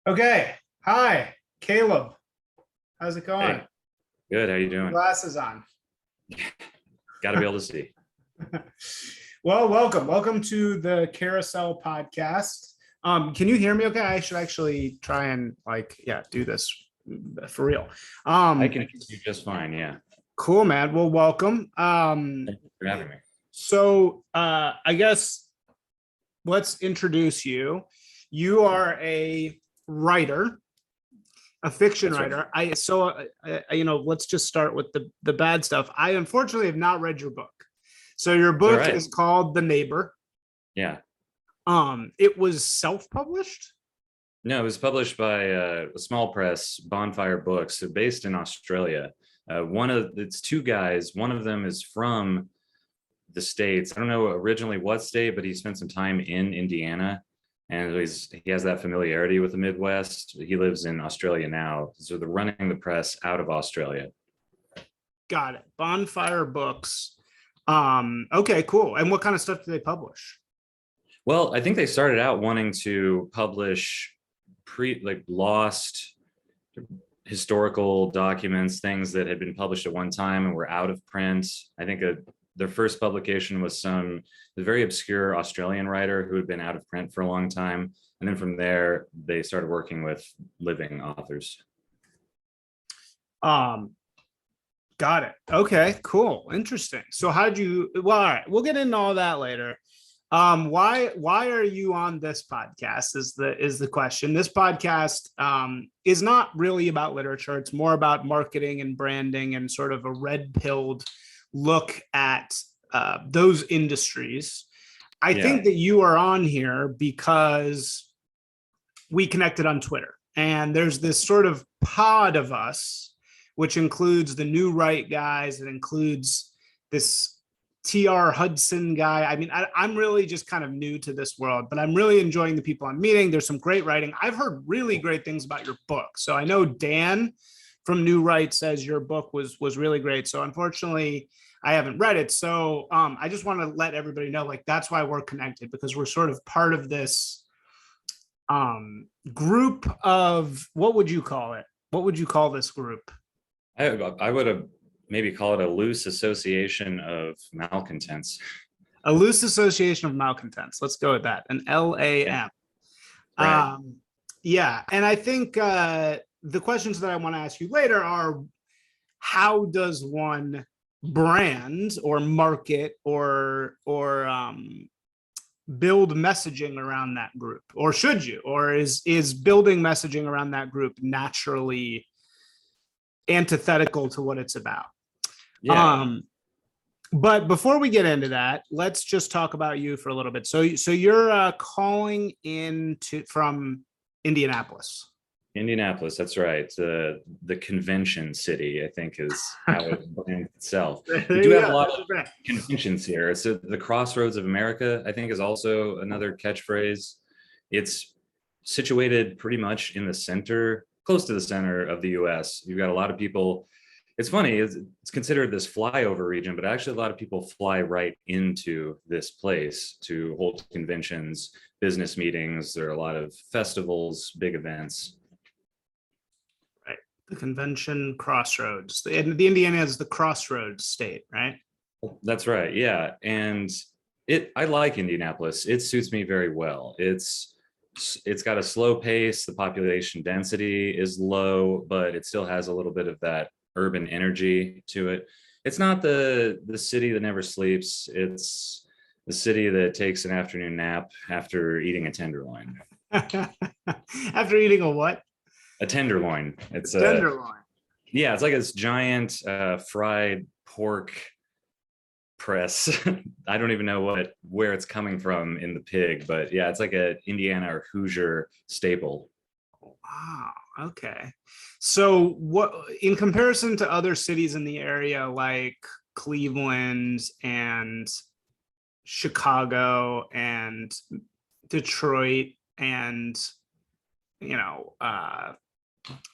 Okay. Hi, Caleb. How's it going? Hey, good. How you doing? Glasses on. Got to be able to see. Well, welcome. Welcome to the Carousel podcast. Can you hear me okay? I should actually try and do this for real. I can hear you just fine. Yeah. Cool, man. Well, welcome. Thank you for having me. So I guess let's introduce you. You are a writer, a fiction That's writer. right. Let's just start with the bad stuff. I unfortunately have not read your book. So your It's all book right. is called The Neighbor. Yeah. It was self-published. No, it was published by a small press, Bonfire Books, based in Australia. It's two guys. One of them is from the States. I don't know originally what state, but he spent some time in Indiana, and he has that familiarity with the Midwest. He lives in Australia now, so they're running the press out of Australia. Got it. Bonfire Books. Okay, cool. And what kind of stuff do they publish? Well, I think they started out wanting to publish lost historical documents, things that had been published at one time and were out of print. I think their first publication was a very obscure Australian writer who had been out of print for a long time. And then from there, they started working with living authors. Got it. Okay, cool. Interesting. So all right, we'll get into all that later. Why are you on this podcast is the question. This podcast is not really about literature. It's more about marketing and branding and sort of a red-pilled look at those industries. I think that you are on here because we connected on Twitter, and there's this sort of pod of us, which includes the New Right guys. It includes this TR Hudson guy. I mean, I'm really just kind of new to this world, but I'm really enjoying the people I'm meeting. There's some great writing. I've heard really great things about your book. So I know Dan from New Right says your book was really great. So unfortunately, I haven't read it. So I just want to let everybody know, that's why we're connected, because we're sort of part of this group of, what would you call it? What would you call this group? I would have maybe call it a loose association of malcontents. A loose association of malcontents. Let's go with that. An LAM. Right. Yeah. And I think the questions that I want to ask you later are, how does one brand or market or build messaging around that group? Or should you? Or is building messaging around that group naturally antithetical to what it's about? Yeah. But before we get into that, let's just talk about you for a little bit. So you're calling from Indianapolis. Indianapolis, that's right. The convention city, I think, is how it brings itself. We do have a lot of conventions here. So the Crossroads of America, I think, is also another catchphrase. It's situated pretty much in the center, close to the center of the US. You've got a lot of people. It's funny, it's considered this flyover region, but actually a lot of people fly right into this place to hold conventions, business meetings. There are a lot of festivals, big events. Right. The convention Crossroads. The Indiana is the Crossroads state, right? That's right. Yeah. And I like Indianapolis. It suits me very well. It's got a slow pace. The population density is low, but it still has a little bit of that urban energy to it. It's not the city that never sleeps. It's the city that takes an afternoon nap after eating a tenderloin. After eating a what? A tenderloin. It's a tenderloin. Yeah, it's like this giant fried pork press. I don't even know where it's coming from in the pig, but yeah, it's like a Indiana or Hoosier staple. Wow. Okay. So what, in comparison to other cities in the area like Cleveland and Chicago and Detroit and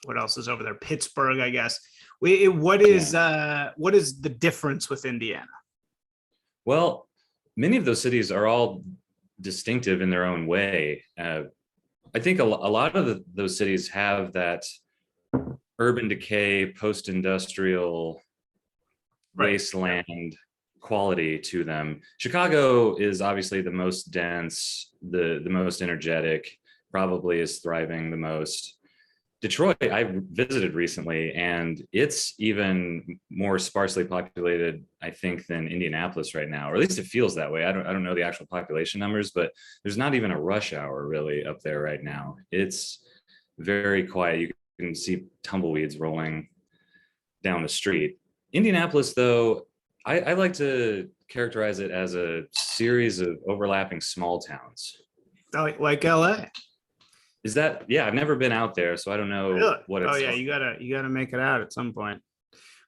what else is over there? Pittsburgh, I guess. What is the difference with Indiana? Well, many of those cities are all distinctive in their own way. I think a lot of those cities have that urban decay, post-industrial Right. wasteland quality to them. Chicago is obviously the most dense, the most energetic, probably is thriving the most. Detroit, I visited recently, and it's even more sparsely populated, I think, than Indianapolis right now, or at least it feels that way. I don't know the actual population numbers, but there's not even a rush hour really up there right now. It's very quiet. You can see tumbleweeds rolling down the street. Indianapolis, though, I like to characterize it as a series of overlapping small towns. Like LA. Is that, yeah, I've never been out there, so I don't know Really? what Oh it's yeah, like. you gotta make it out at some point.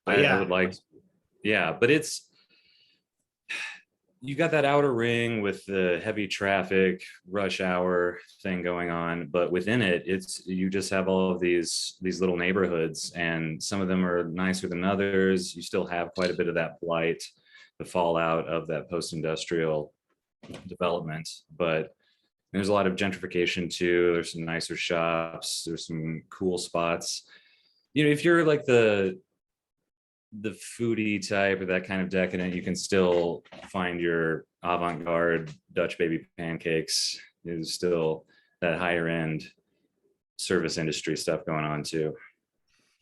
But I yeah, would like, yeah, but it's, you got that outer ring with the heavy traffic, rush hour thing going on, but within it, it's, you just have all of these little neighborhoods, and some of them are nicer than others. You still have quite a bit of that blight, the fallout of that post-industrial development, but there's a lot of gentrification too. There's some nicer shops. There's some cool spots. You know, if you're like the foodie type or that kind of decadent, you can still find your avant-garde Dutch baby pancakes. There's still that higher end service industry stuff going on too.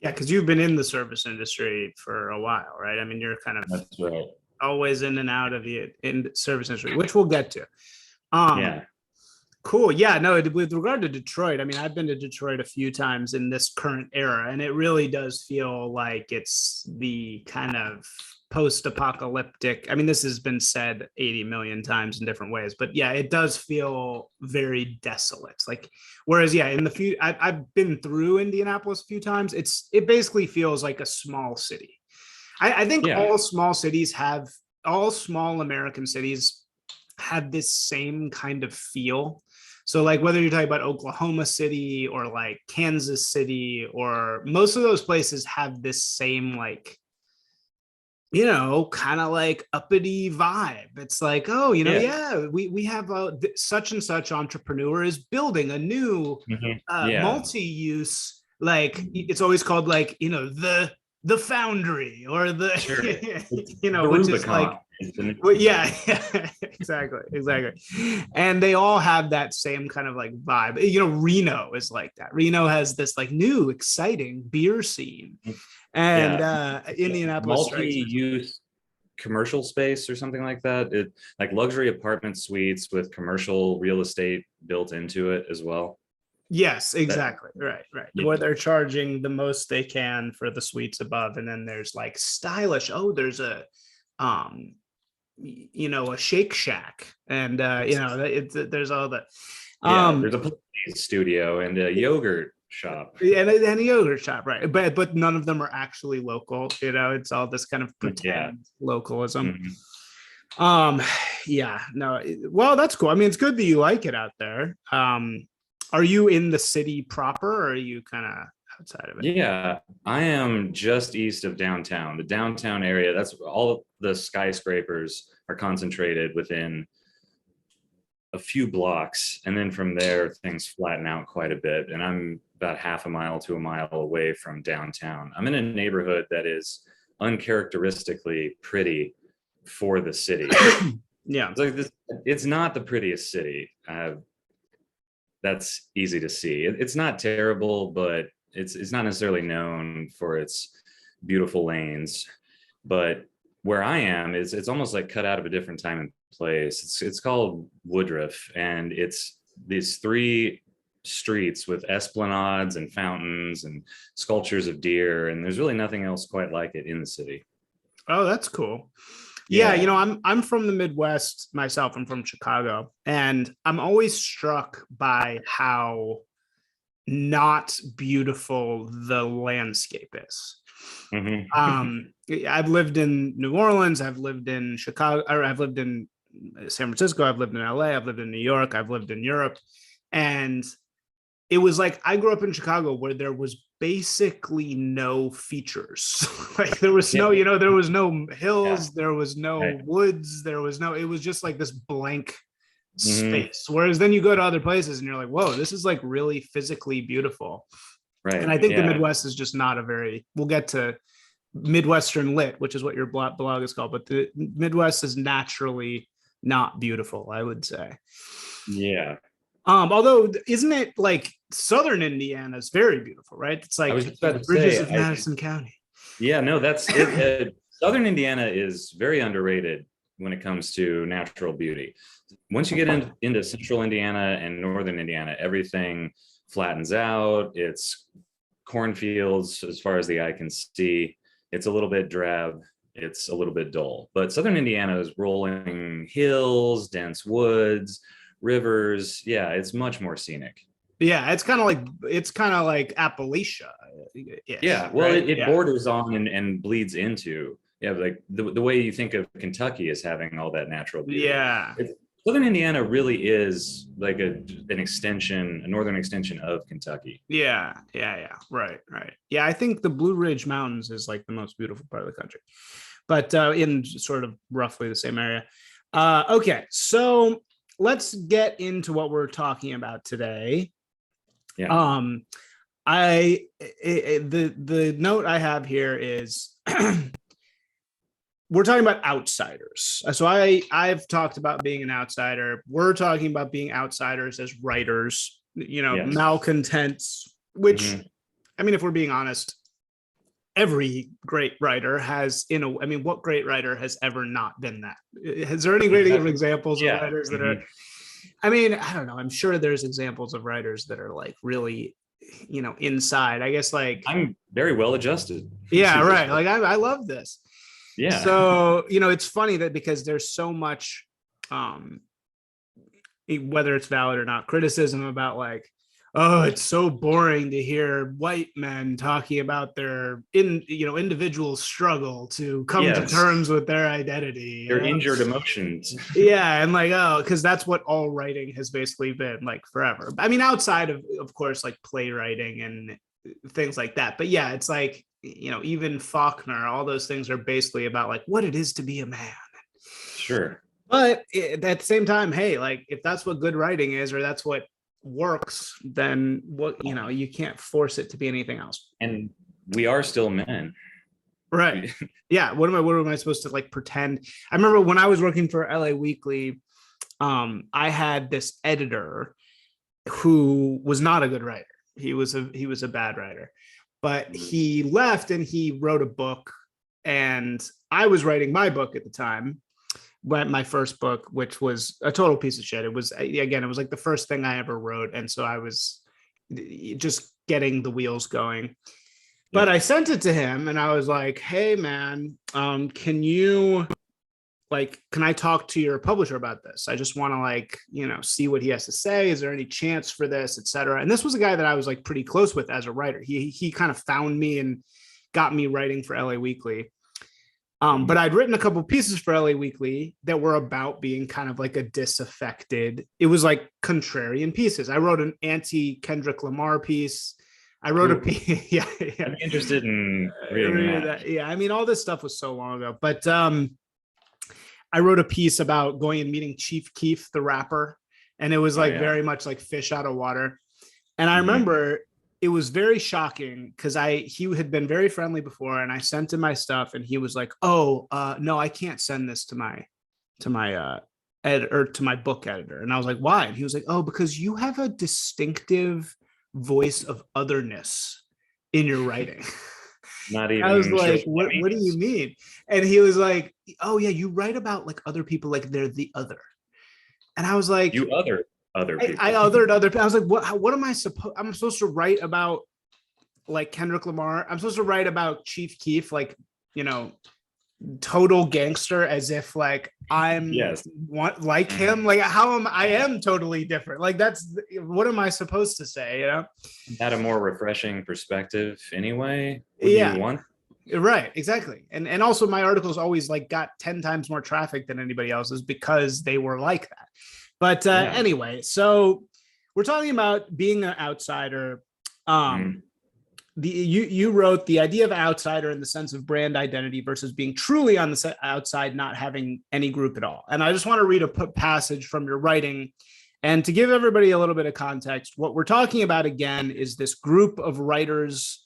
yeah, because you've been in the service industry for a while, right? I mean, you're kind of That's right. always in and out of the in service industry, which we'll get to. Um, Yeah. Cool. Yeah, no, with regard to Detroit, I mean, I've been to Detroit a few times in this current era, and it really does feel like it's the kind of post-apocalyptic. I mean, this has been said 80 million times in different ways, but yeah, it does feel very desolate. Like, whereas, yeah, in the few, I've been through Indianapolis a few times, it basically feels like a small city. I think Yeah. all small American cities have this same kind of feel. So like whether you're talking about Oklahoma City or like Kansas City, or most of those places have this same like, kind of like uppity vibe. It's like, oh, Yeah. yeah, we have such and such entrepreneur is building a new Yeah. multi-use, like it's always called like, the foundry or the, Sure. The which is like, Rubicon. well, yeah, exactly. And they all have that same kind of like vibe. Reno is like that. Reno has this like new, exciting beer scene. And Indianapolis Multi-use commercial space or something like that. It, like luxury apartment suites with commercial real estate built into it as well. Yes, exactly. Right. Yeah. Where they're charging the most they can for the suites above. And then there's like stylish, there's a a Shake Shack, and there's all the there's a studio and a yogurt shop. and a yogurt shop, right? But none of them are actually local. It's all this kind of pretend localism. Yeah, no, well, that's cool. I mean, it's good that you like it out there. Are you in the city proper, or are you kind of outside of it? Yeah, I am just east of downtown. The downtown area, that's all the skyscrapers are concentrated within a few blocks. And then from there, things flatten out quite a bit. And I'm about half a mile to a mile away from downtown. I'm in a neighborhood that is uncharacteristically pretty for the city. Yeah. It's like this, it's not the prettiest city. That's easy to see. It's not terrible, but it's not necessarily known for its beautiful lanes. But where I am is it's almost like cut out of a different time and place. It's called Woodruff, and it's these 3 streets with esplanades and fountains and sculptures of deer, and there's really nothing else quite like it in the city. Oh, that's cool. Yeah, I'm from the Midwest myself. I'm from Chicago, and I'm always struck by how not beautiful the landscape is. I've lived in New Orleans, I've lived in Chicago, or I've lived in San Francisco, I've lived in LA, I've lived in New York, I've lived in Europe, and it was like I grew up in Chicago where there was basically no features. Like there was no, there was no hills, there was no woods, it was just like this blank space. Whereas then you go to other places and you're like, whoa, this is like really physically beautiful. Right. And I think the Midwest is just not a very, we'll get to Midwestern lit, which is what your blog is called, but the Midwest is naturally not beautiful, I would say. Yeah. Although isn't it like Southern Indiana is very beautiful, right? It's like the bridges of Madison County. Yeah, no, that's it. Southern Indiana is very underrated when it comes to natural beauty. Once you get into Central Indiana and Northern Indiana, everything flattens out. It's cornfields as far as the eye can see. It's a little bit drab. It's a little bit dull. But Southern Indiana is rolling hills, dense woods, rivers. Yeah, it's much more scenic. Yeah, it's kind of like Appalachia. Yeah, well, right? It borders on and bleeds into, like the way you think of Kentucky as having all that natural beauty. Yeah. Southern Indiana really is like a northern extension of Kentucky. Yeah. Right. Yeah, I think the Blue Ridge Mountains is like the most beautiful part of the country, but in sort of roughly the same area. Okay, so let's get into what we're talking about today. Yeah. The note I have here is we're talking about outsiders. So I've talked about being an outsider. We're talking about being outsiders as writers, yes. Malcontents, which, I mean, if we're being honest, every great writer has, what great writer has ever not been that? Is there any great examples of writers that are, I don't know. I'm sure there's examples of writers that are like really, inside, I guess, like I'm very well adjusted. Yeah, right. Like I love this. Yeah. So, it's funny that because there's so much, whether it's valid or not, criticism about like, oh, it's so boring to hear white men talking about their individual struggle to come to terms with their identity, their injured emotions. Yeah, and like, oh, because that's what all writing has basically been like forever. I mean, outside of course, like playwriting and things like that. But yeah, it's like, even Faulkner, all those things are basically about like what it is to be a man. Sure. But at the same time, hey, like if that's what good writing is, or that's what works, then what, you can't force it to be anything else. And we are still men. Right. Yeah. What am I supposed to like pretend? I remember when I was working for LA Weekly, I had this editor who was not a good writer. He was a bad writer, but he left and he wrote a book, and I was writing my book at the time, my first book, which was a total piece of shit. It was like the first thing I ever wrote. And so I was just getting the wheels going, but I sent it to him and I was like, hey man, can I talk to your publisher about this? I just want to see what he has to say. Is there any chance for this, etc.? And this was a guy that I was like pretty close with as a writer. He kind of found me and got me writing for LA Weekly. But I'd written a couple pieces for LA Weekly that were about being kind of like a disaffected. It was like contrarian pieces. I wrote an anti-Kendrick Lamar piece. I wrote a piece. Yeah. I'm interested in reading that. Yeah, I mean, all this stuff was so long ago. But I wrote a piece about going and meeting Chief Keef, the rapper, and it was like very much like fish out of water. And I remember it was very shocking because he had been very friendly before, and I sent him my stuff, and he was like, "Oh, no, I can't send this to my editor, to my book editor." And I was like, "Why?" And he was like, "Oh, because you have a distinctive voice of otherness in your writing." Not even. I was like, what do you mean? And he was like, "Oh yeah, you write about like other people like they're the other." And I was like, "You other people." I othered other people. I was like, what am I supposed? I'm supposed to write about like Kendrick Lamar. I'm supposed to write about Chief Keef, like, total gangster, as if like I'm like him. Like I am totally different. Like what am I supposed to say? Had a more refreshing perspective anyway. You want? Right, exactly. And also my articles always like got 10 times more traffic than anybody else's because they were like that. But anyway, so we're talking about being an outsider. you wrote the idea of outsider in the sense of brand identity versus being truly on the outside, not having any group at all. And I just want to read a passage from your writing. And to give everybody a little bit of context, what we're talking about again is this group of writers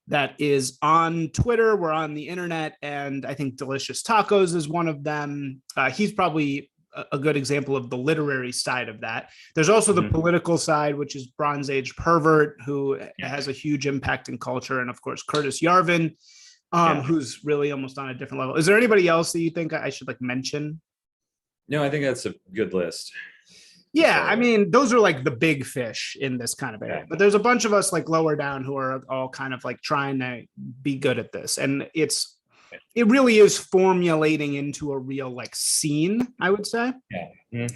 that is on Twitter. We're on the internet, and I think Delicious Tacos is one of them. He's probably a good example of the literary side of that. There's also the political side, which is Bronze Age Pervert, who has a huge impact in culture. And of course, Curtis Yarvin, who's really almost on a different level. Is there anybody else that you think I should like mention? No, I think that's a good list. Yeah, I mean, those are like the big fish in this kind of area. But there's a bunch of us like lower down who are all kind of like trying to be good at this. And it really is formulating into a real like scene, I would say. Yeah.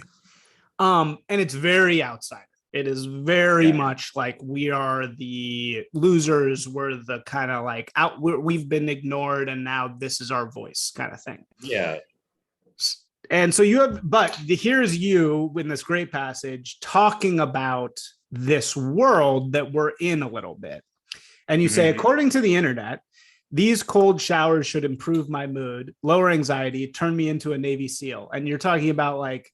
And it's very outside. It is very much like we are the losers. We're the kind of like we've been ignored, and now this is our voice kind of thing. Yeah. And so here's you in this great passage talking about this world that we're in a little bit. And you say, according to the internet, these cold showers should improve my mood, lower anxiety, turn me into a Navy SEAL. And you're talking about like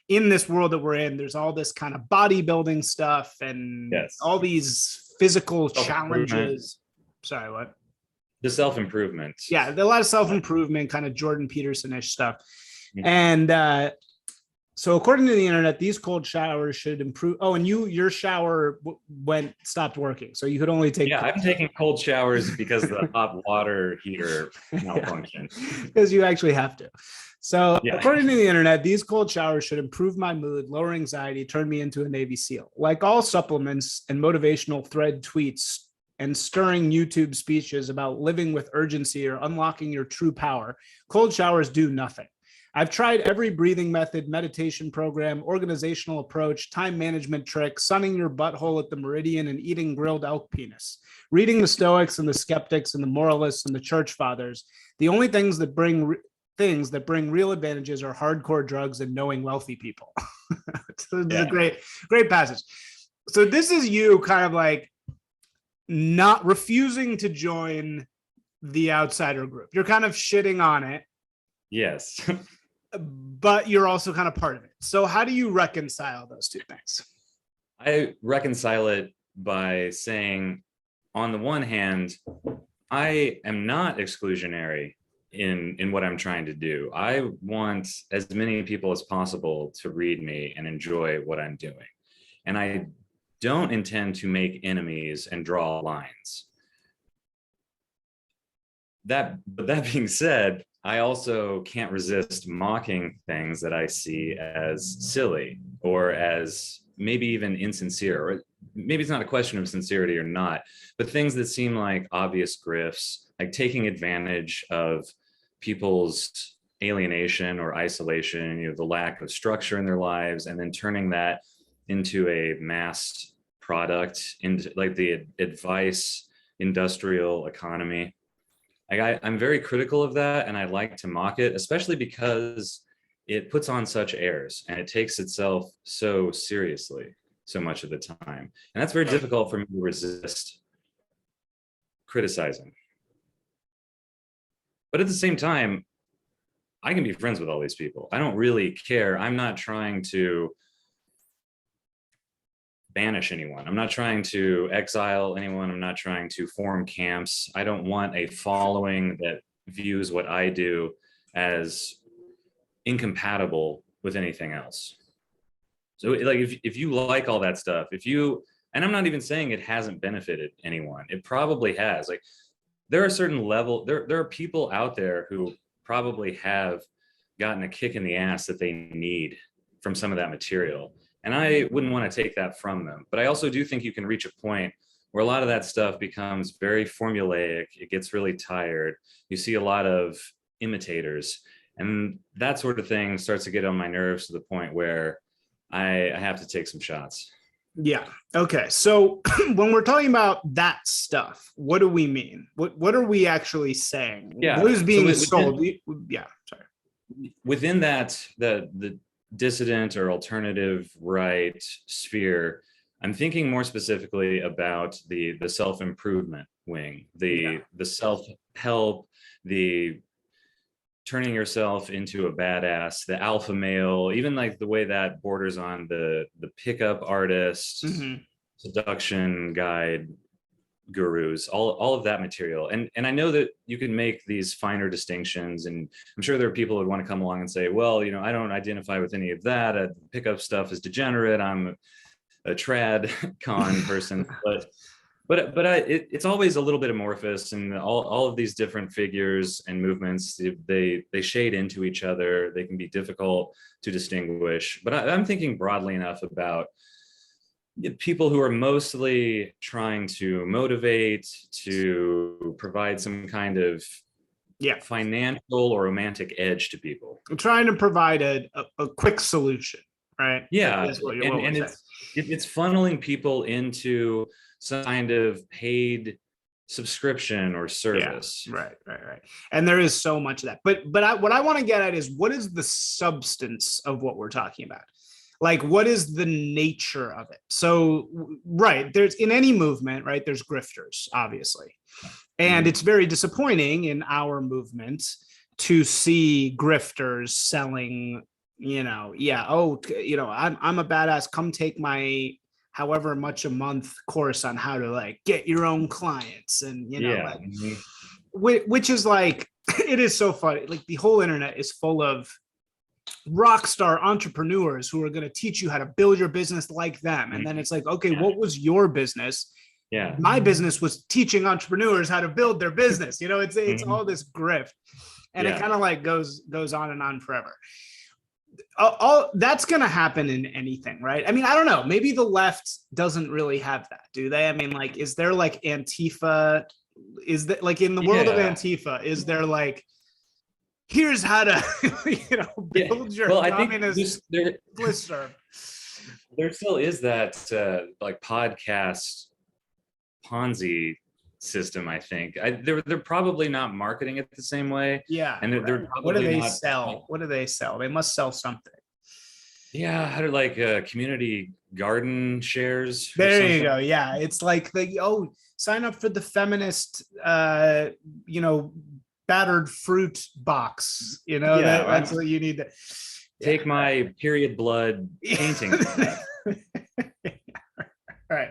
in this world that we're in, there's all this kind of bodybuilding stuff and all these physical challenges. Sorry, what? The self-improvement. Yeah, a lot of self-improvement, kind of Jordan Peterson-ish stuff. And so according to the internet, these cold showers should improve. Oh, and your shower stopped working. So you could only take. Yeah, I'm taking cold showers because the hot water heater malfunctioned. Because you actually have to. So according to the internet, these cold showers should improve my mood, lower anxiety, turn me into a Navy SEAL. Like all supplements and motivational thread tweets and stirring YouTube speeches about living with urgency or unlocking your true power, cold showers do nothing. I've tried every breathing method, meditation program, organizational approach, time management trick, sunning your butthole at the meridian and eating grilled elk penis, reading the Stoics and the skeptics and the moralists and the church fathers. The only things that bring real advantages are hardcore drugs and knowing wealthy people. So this is a great passage. So this is you kind of like not refusing to join the outsider group. You're kind of shitting on it. Yes. But you're also kind of part of it. So how do you reconcile those two things? I reconcile it by saying, on the one hand, I am not exclusionary in what I'm trying to do. I want as many people as possible to read me and enjoy what I'm doing. And I don't intend to make enemies and draw lines. But that being said, I also can't resist mocking things that I see as silly or as maybe even insincere, or maybe it's not a question of sincerity or not, but things that seem like obvious grifts, like taking advantage of people's alienation or isolation, the lack of structure in their lives, and then turning that into a mass product, into like the advice industrial economy. I'm very critical of that, and I like to mock it, especially because it puts on such airs and it takes itself so seriously so much of the time. And that's very difficult for me to resist criticizing. But at the same time, I can be friends with all these people. I don't really care. I'm not trying to banish anyone. I'm not trying to exile anyone. I'm not trying to form camps. I don't want a following that views what I do as incompatible with anything else. So like if you like all that stuff, and I'm not even saying it hasn't benefited anyone. It probably has. Like there are certain there are people out there who probably have gotten a kick in the ass that they need from some of that material. And I wouldn't want to take that from them. But I also do think you can reach a point where a lot of that stuff becomes very formulaic. It gets really tired. You see a lot of imitators, and that sort of thing starts to get on my nerves to the point where I have to take some shots. Yeah. Okay. So when we're talking about that stuff, what do we mean? What are we actually saying? Yeah. What is being sold? Yeah. Sorry. Within that, the dissident or alternative right sphere, I'm thinking more specifically about the self-improvement wing, the self-help, the turning yourself into a badass, the alpha male, even like the way that borders on the pickup artist, seduction guide gurus, all of that material. And I know that you can make these finer distinctions, and I'm sure there are people who would want to come along and say, well, I don't identify with any of that. Pickup stuff is degenerate. I'm a trad con person, it's always a little bit amorphous, and all of these different figures and movements, they shade into each other. They can be difficult to distinguish, but I'm thinking broadly enough about people who are mostly trying to motivate, to provide some kind of financial or romantic edge to people. I'm trying to provide a quick solution, right? Yeah, and it's funneling people into some kind of paid subscription or service. Yeah, right. And there is so much of that. But what I want to get at is, what is the substance of what we're talking about? Like, what is the nature of it? So, right, there's, in any movement, right, there's grifters, obviously. And it's very disappointing in our movement to see grifters selling, I'm a badass, come take my however much a month course on how to like get your own clients, and which is like, it is so funny. Like, the whole internet is full of rock star entrepreneurs who are going to teach you how to build your business like them. And then it's like, okay, what was your business? Yeah, my business was teaching entrepreneurs how to build their business. It's all this grift, and it kind of like goes on and on forever. All that's going to happen in anything, right? I mean, I don't know, maybe the left doesn't really have that, do they? I mean, like, is there like Antifa? Is that like, in the world of Antifa, is there like, here's how to build your communist blister? There still is that like podcast Ponzi system, I think. They're probably not marketing it the same way. Yeah. And they're what do they sell? What do they sell? They must sell something. Yeah, how to like community garden shares. There you go. Yeah, it's like sign up for the feminist battered fruit box. That's what you need to take my period blood painting. Right.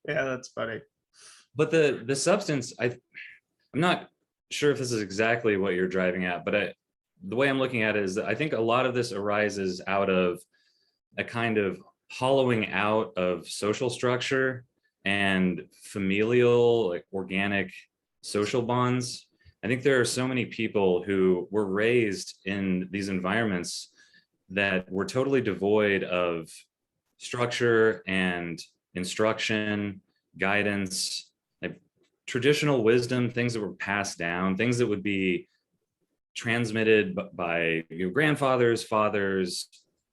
Yeah, that's funny. But the substance, I'm not sure if this is exactly what you're driving at, but the way I'm looking at it is that I think a lot of this arises out of a kind of hollowing out of social structure and familial, like organic social bonds. I think there are so many people who were raised in these environments that were totally devoid of structure and instruction, guidance, like traditional wisdom, things that were passed down, things that would be transmitted by your grandfathers, fathers,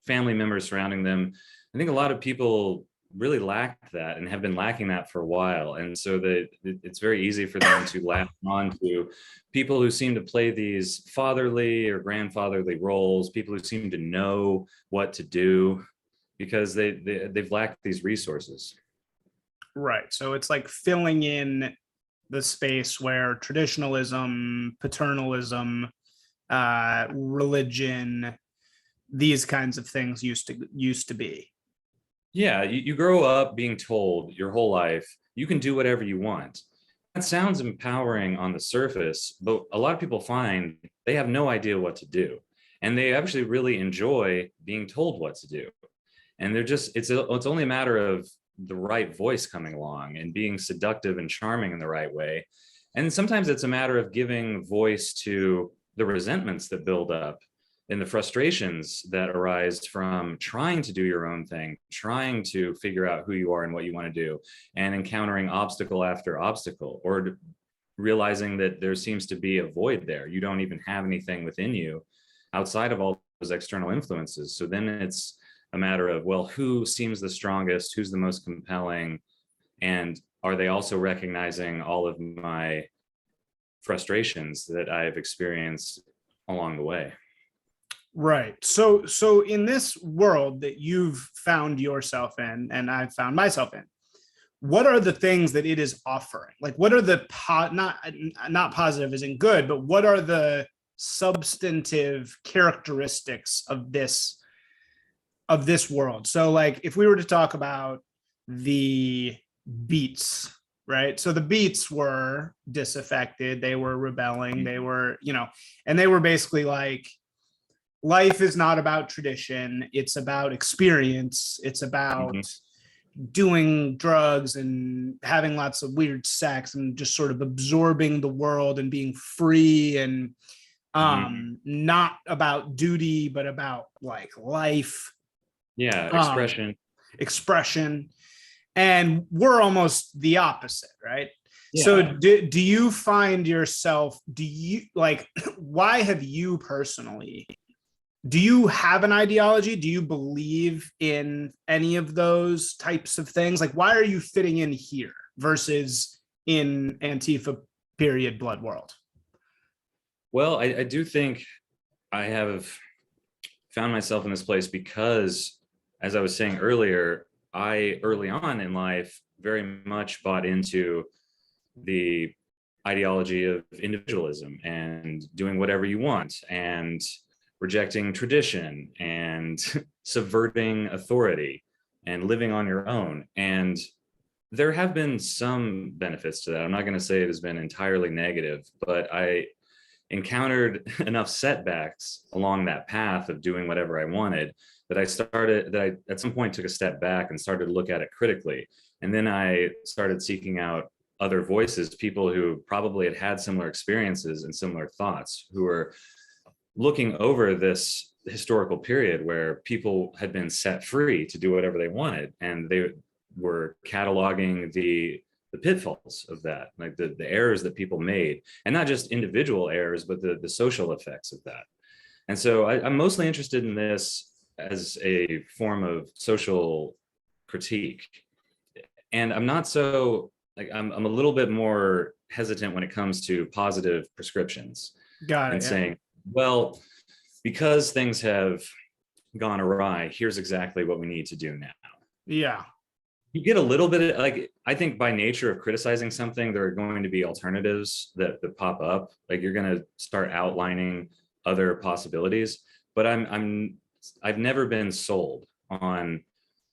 family members surrounding them. I think a lot of people really lacked that and have been lacking that for a while. And so it's very easy for them to latch on to people who seem to play these fatherly or grandfatherly roles, people who seem to know what to do, because they've lacked these resources. Right. So it's like filling in the space where traditionalism, paternalism, religion, these kinds of things used to be. Yeah, you grow up being told your whole life you can do whatever you want. That sounds empowering on the surface, but a lot of people find they have no idea what to do, and they actually really enjoy being told what to do. And it's only a matter of the right voice coming along and being seductive and charming in the right way. And sometimes it's a matter of giving voice to the resentments that build up and the frustrations that arise from trying to do your own thing, trying to figure out who you are and what you want to do, and encountering obstacle after obstacle, or realizing that there seems to be a void there. You don't even have anything within you outside of all those external influences. So then it's a matter of, well, who seems the strongest, who's the most compelling, and are they also recognizing all of my frustrations that I've experienced along the way? Right. So in this world that you've found yourself in, and I've found myself in, what are the things that it is offering? Like, what are the not positive isn't good, but what are the substantive characteristics of this world? So, like, if we were to talk about the beats, right? So the beats were disaffected, they were rebelling, they were, and they were basically like, life is not about tradition, it's about experience, it's about doing drugs and having lots of weird sex and just sort of absorbing the world and being free, and not about duty but about like life. Yeah, Expression. And we're almost the opposite, right? Yeah. So do you find yourself, do you like, why have you personally, do you have an ideology? Do you believe in any of those types of things? Like, why are you fitting in here versus in Antifa period blood world? Well, I do think I have found myself in this place because, as I was saying earlier, I early on in life very much bought into the ideology of individualism and doing whatever you want and rejecting tradition and subverting authority and living on your own. And there have been some benefits to that. I'm not going to say it has been entirely negative, but I encountered enough setbacks along that path of doing whatever I wanted that I at some point took a step back and started to look at it critically. And then I started seeking out other voices, people who probably had had similar experiences and similar thoughts, who were looking over this historical period where people had been set free to do whatever they wanted, and they were cataloging the pitfalls of that, like the errors that people made, and not just individual errors, but the social effects of that. And so I'm mostly interested in this as a form of social critique. And I'm not so, like, I'm a little bit more hesitant when it comes to positive prescriptions. Got it. And saying, well, because things have gone awry, here's exactly what we need to do now. Yeah. You get a little bit of, like, I think by nature of criticizing something, there are going to be alternatives that pop up. Like, you're going to start outlining other possibilities. But I've never been sold on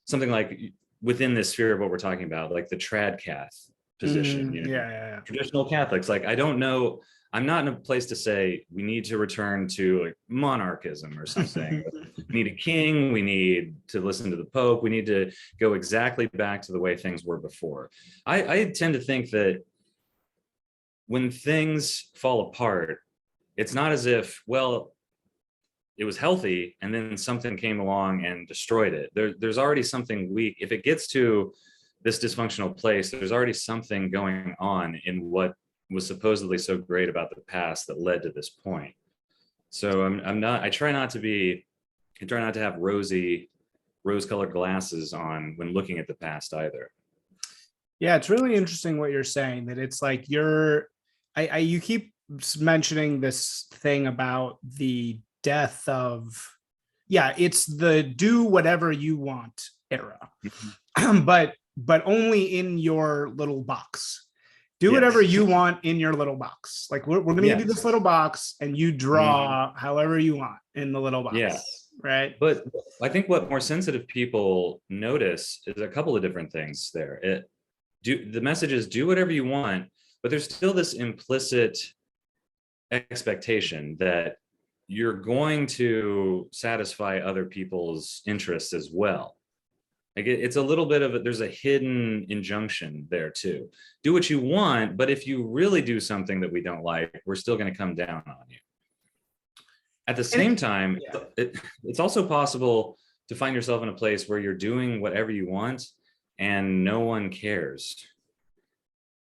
something like within this sphere of what we're talking about, like the trad cath position. Yeah. Traditional Catholics, like, I don't know. I'm not in a place to say we need to return to like monarchism or something. We need a king. We need to listen to the Pope. We need to go exactly back to the way things were before. I tend to think that when things fall apart, it's not as if, well, it was healthy and then something came along and destroyed it. There's already something weak. If it gets to this dysfunctional place, there's already something going on in what was supposedly so great about the past that led to this point. So I try not to have rose-colored glasses on when looking at the past either. Yeah, it's really interesting what you're saying, that it's like you keep mentioning this thing about the death of, it's the do whatever you want era, but only in your little box. Do whatever you want in your little box. Like, we're going to give you this little box and you draw however you want in the little box. Yeah. Right. But I think what more sensitive people notice is a couple of different things there. The message is do whatever you want, but there's still this implicit expectation that you're going to satisfy other people's interests as well. Like, it's a little bit of there's a hidden injunction there too. Do what you want, but if you really do something that we don't like, we're still going to come down on you. At the same time, it's also possible to find yourself in a place where you're doing whatever you want and no one cares.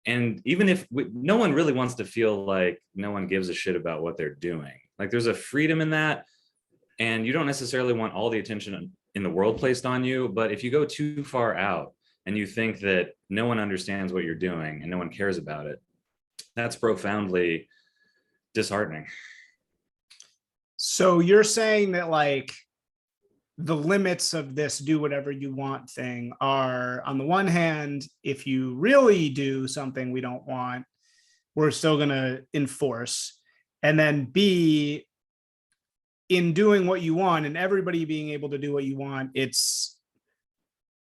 And even if no one really wants to feel like no one gives a shit about what they're doing, like, there's a freedom in that. And you don't necessarily want all the attention in the world placed on you. But if you go too far out and you think that no one understands what you're doing and no one cares about it, that's profoundly disheartening. So you're saying that like the limits of this do whatever you want thing are, on the one hand, if you really do something we don't want, we're still going to enforce. And then B, in doing what you want and everybody being able to do what you want, it's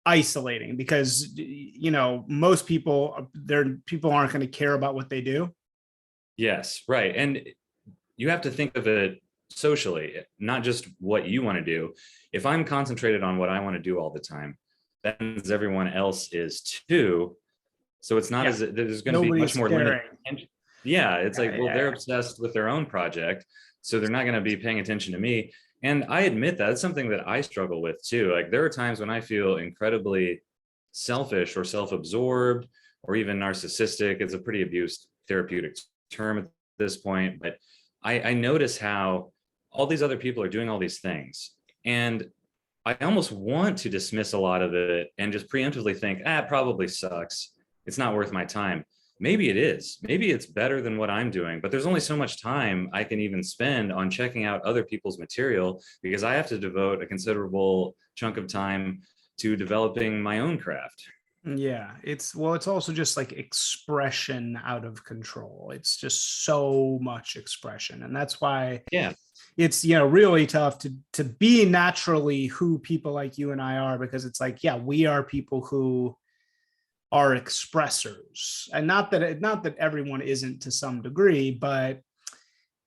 isolating because, you know, most people, people aren't going to care about what they do. Yes, right. And you have to think of it socially, not just what you want to do. If I'm concentrated on what I want to do all the time, that means everyone else is too. So it's not as there's going to be much more limited. Yeah, it's like, well, they're obsessed with their own project, so they're not going to be paying attention to me. And I admit that it's something that I struggle with too. Like there are times when I feel incredibly selfish or self-absorbed or even narcissistic. It's a pretty abused therapeutic term at this point, but I notice how all these other people are doing all these things. And I almost want to dismiss a lot of it and just preemptively think, it probably sucks. It's not worth my time. Maybe it is. Maybe it's better than what I'm doing, but there's only so much time I can even spend on checking out other people's material because I have to devote a considerable chunk of time to developing my own craft. Yeah, it's also just like expression out of control. It's just so much expression. And that's why it's, you know, really tough to be naturally who people like you and I are, because it's like, yeah, we are people who are expressors. And not that everyone isn't to some degree, but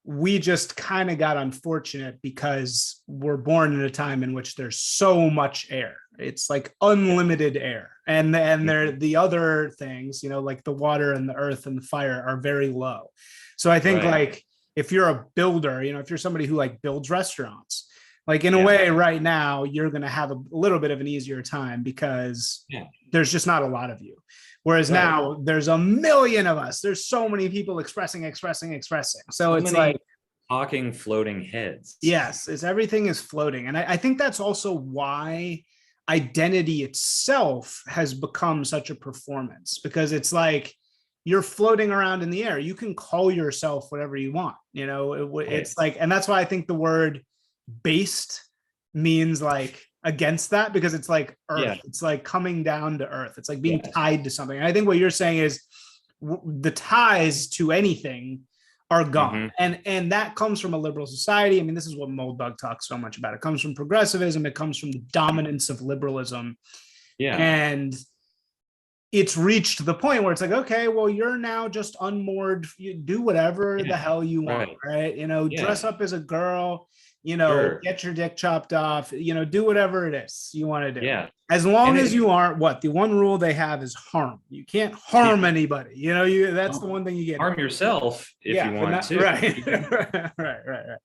we just kind of got unfortunate because we're born in a time in which there's so much air. It's like unlimited air. And there the other things, you know, like the water and the earth and the fire are very low. So I think like if you're a builder, you know, if you're somebody who like builds restaurants, like in a way right now, you're going to have a little bit of an easier time because there's just not a lot of you. Whereas now there's a million of us. There's so many people expressing. So it's like talking floating heads. Yes, everything is floating. And I think that's also why identity itself has become such a performance, because it's like you're floating around in the air. You can call yourself whatever you want. You know, it's like, and that's why I think the word based means like against that, because it's like earth. It's like coming down to earth. It's like being tied to something. And I think what you're saying is the ties to anything are gone. And that comes from a liberal society. I mean, this is what Moldbug talks so much about. It comes from progressivism. It comes from the dominance of liberalism. And it's reached the point where it's like, okay, well, you're now just unmoored. You do whatever the hell you want, right? You know, dress up as a girl, you know, get your dick chopped off, you know, do whatever it is you want to do. As long as you aren't the one rule they have is harm. You can't harm anybody. You know, that's the one thing you get. Harm yourself if you want to. Right.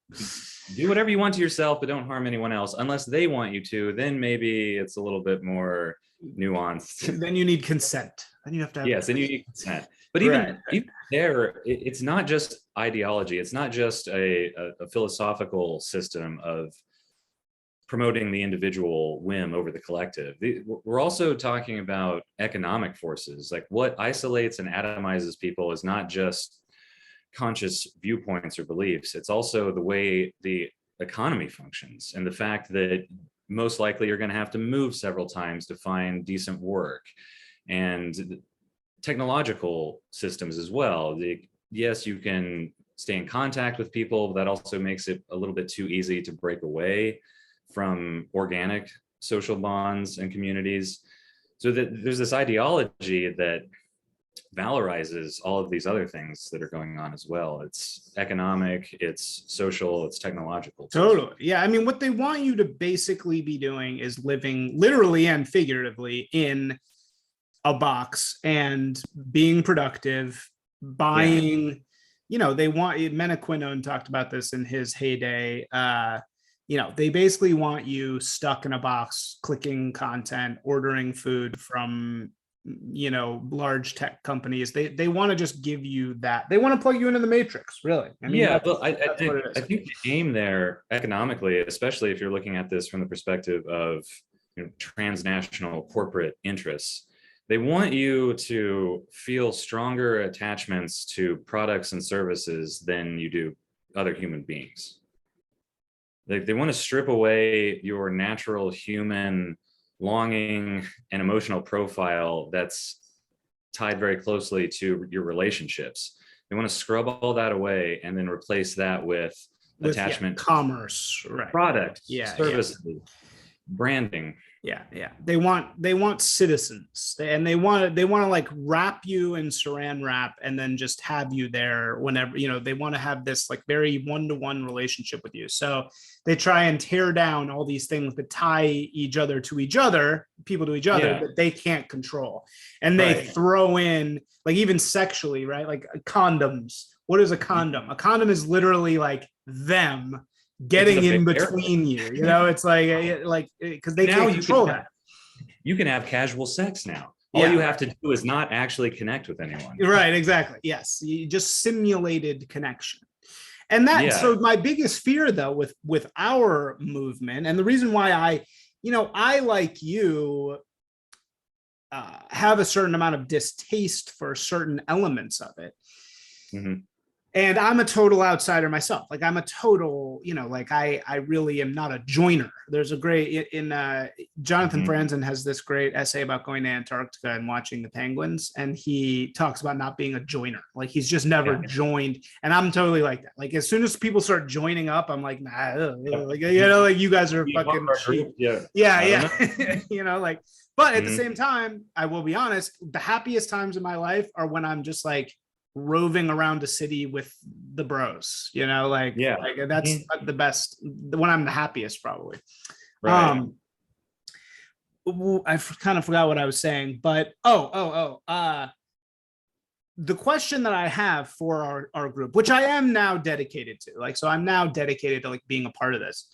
Do whatever you want to yourself, but don't harm anyone else unless they want you to. Then maybe it's a little bit more nuanced. Then you need consent. Then you have to have then you need consent. But even there, it's not just ideology. It's not just a philosophical system of promoting the individual whim over the collective. We're also talking about economic forces. Like what isolates and atomizes people is not just conscious viewpoints or beliefs. It's also the way the economy functions and the fact that most likely you're going to have to move several times to find decent work, and technological systems as well. Yes, you can stay in contact with people, but that also makes it a little bit too easy to break away from organic social bonds and communities. So that there's this ideology that valorizes all of these other things that are going on as well. It's economic, it's social, it's technological. Totally. Yeah. I mean, what they want you to basically be doing is living literally and figuratively in a box and being productive, buying, you know, they want, Menaquinone talked about this in his heyday. You know, they basically want you stuck in a box, clicking content, ordering food from, you know, large tech companies. They want to just give you that. They want to plug you into the matrix, really. I mean, but I think the aim there economically, especially if you're looking at this from the perspective of, you know, transnational corporate interests, they want you to feel stronger attachments to products and services than you do other human beings. They want to strip away your natural human longing and emotional profile that's tied very closely to your relationships. They want to scrub all that away and then replace that with attachment, commerce, right? Product, Yeah, services, branding. Yeah. They want citizens, and they want to like wrap you in saran wrap and then just have you there whenever, they want to have this like very one-to-one relationship with you. So they try and tear down all these things that tie people to each other that they can't control. And they throw in, like, even sexually, right? Like condoms. What is a condom? A condom is literally like them getting in between you. It's like because they can't control that. You can have casual sex now. All you have to do is not actually connect with anyone. Right, exactly. Yes, you just simulated connection. And that, so my biggest fear though with our movement, and the reason why I like you have a certain amount of distaste for certain elements of it. Mm-hmm. And I'm a total outsider myself. Like I'm a total, like I really am not a joiner. There's a great Jonathan Franzen has this great essay about going to Antarctica and watching the penguins. And he talks about not being a joiner. Like he's just never joined. And I'm totally like that. Like as soon as people start joining up, I'm like, nah, like, like you guys are fucking cheap. Yeah. But at the same time, I will be honest, the happiest times in my life are when I'm just like roving around a city with the bros, like that's the best, when I'm the happiest, probably. Right. I kind of forgot what I was saying, but the question that I have for our group, which I am now dedicated to, like, so I'm now dedicated to like being a part of this.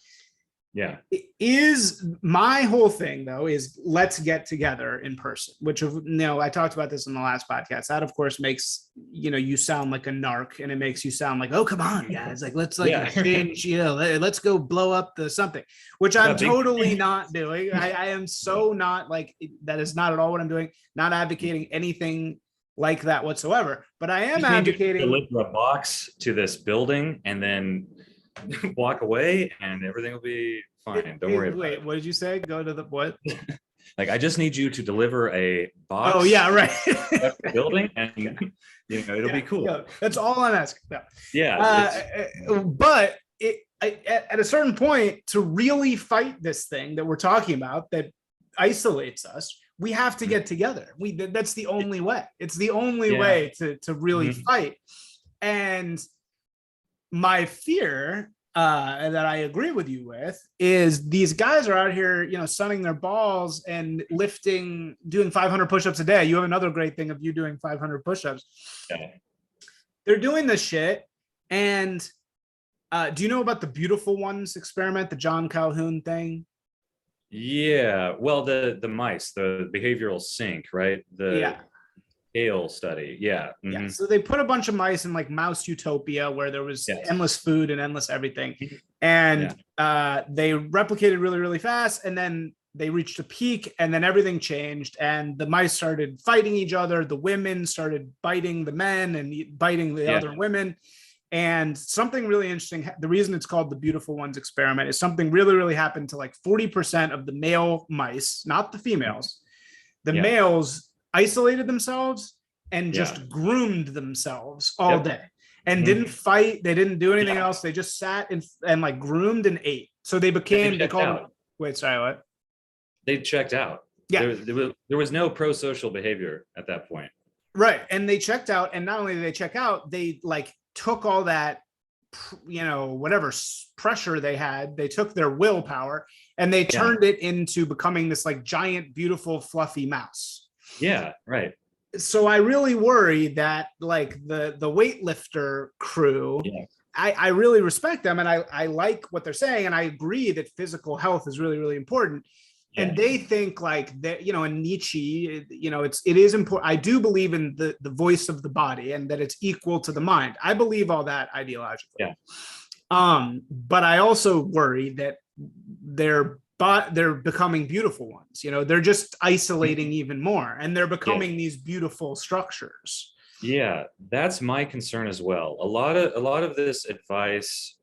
Yeah. Is my whole thing though is let's get together in person, which I talked about this in the last podcast. That of course makes you sound like a narc, and it makes you sound like, oh come on guys, like let's exchange, let's go blow up the something, which I'm totally not doing. I am so not like that. Is not at all what I'm doing. Not advocating anything like that whatsoever. But I am advocating deliver a box to this building and then walk away and everything will be fine. Don't worry about it. What did you say? Go to the what? Like, I just need you to deliver a box. Oh yeah, right. Building, and it'll be cool. Yeah, that's all I'm asking. But at a certain point, to really fight this thing that we're talking about that isolates us, we have to get together. That's the only way. It's the only way to really fight. And my fear that I agree with you with is these guys are out here, sunning their balls and doing 500 push-ups a day. You have another great thing of you doing 500 push-ups. Yeah. They're doing this shit. And do you know about the Beautiful Ones experiment, the John Calhoun thing? Yeah. Well, the mice, the behavioral sink, right? Caudell study. Yeah. Yeah. So they put a bunch of mice in like mouse utopia where there was endless food and endless everything. And they replicated really, really fast. And then they reached a peak and then everything changed. And the mice started fighting each other. The women started biting the men and biting the other women. And something really interesting, the reason it's called the Beautiful Ones experiment is something really, really happened to like 40% of the male mice, not the females. The males isolated themselves and just groomed themselves all day and didn't fight. They didn't do anything else. They just sat and like groomed and ate. So they became, they called it, wait, sorry, what? They checked out. Yeah. There was no pro-social behavior at that point. Right. And they checked out. And not only did they check out, they like took all that, whatever pressure they had, they took their willpower and they turned it into becoming this like giant, beautiful, fluffy mouse. Yeah, right. So I really worry that like the weightlifter crew, I really respect them and I like what they're saying. And I agree that physical health is really, really important. Yeah. And they think like that, in Nietzsche, it is important. I do believe in the voice of the body and that it's equal to the mind. I believe all that ideologically. Yeah. But I also worry that they're becoming beautiful ones. They're just isolating even more and they're becoming these beautiful structures. Yeah, that's my concern as well. A lot of this advice,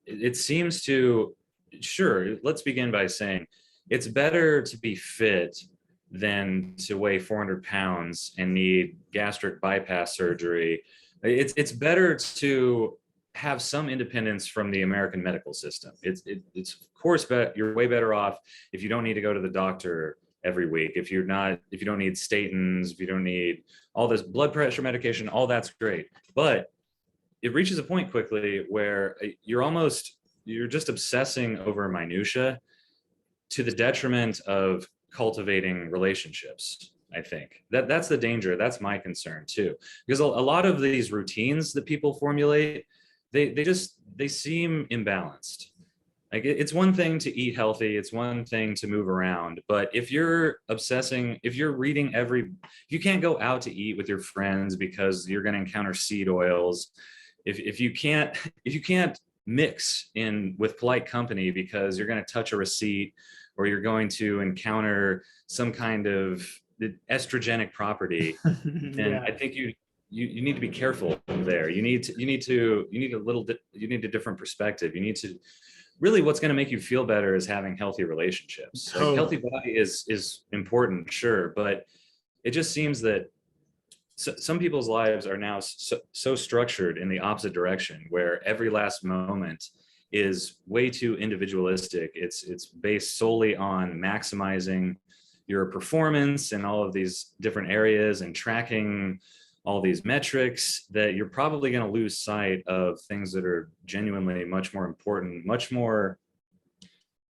it seems to sure, let's begin by saying it's better to be fit than to weigh 400 pounds and need gastric bypass surgery. It's better to have some independence from the American medical system. It's of course, you're way better off if you don't need to go to the doctor every week. If you don't need statins, if you don't need all this blood pressure medication, all that's great. But it reaches a point quickly where you're just obsessing over minutia to the detriment of cultivating relationships. I think that's the danger. That's my concern too, because a lot of these routines that people formulate, they seem imbalanced. Like it's one thing to eat healthy, it's one thing to move around, but if you're reading you can't go out to eat with your friends because you're going to encounter seed oils. If you can't mix in with polite company because you're going to touch a receipt, or you're going to encounter some kind of estrogenic property, and I think you need to be careful there. You need a different perspective. You need to really, what's going to make you feel better is having healthy relationships. Totally. Like, healthy body is important, sure, but it just seems that some people's lives are now so structured in the opposite direction, where every last moment is way too individualistic. It's based solely on maximizing your performance in all of these different areas and tracking all these metrics, that you're probably going to lose sight of things that are genuinely much more important, much more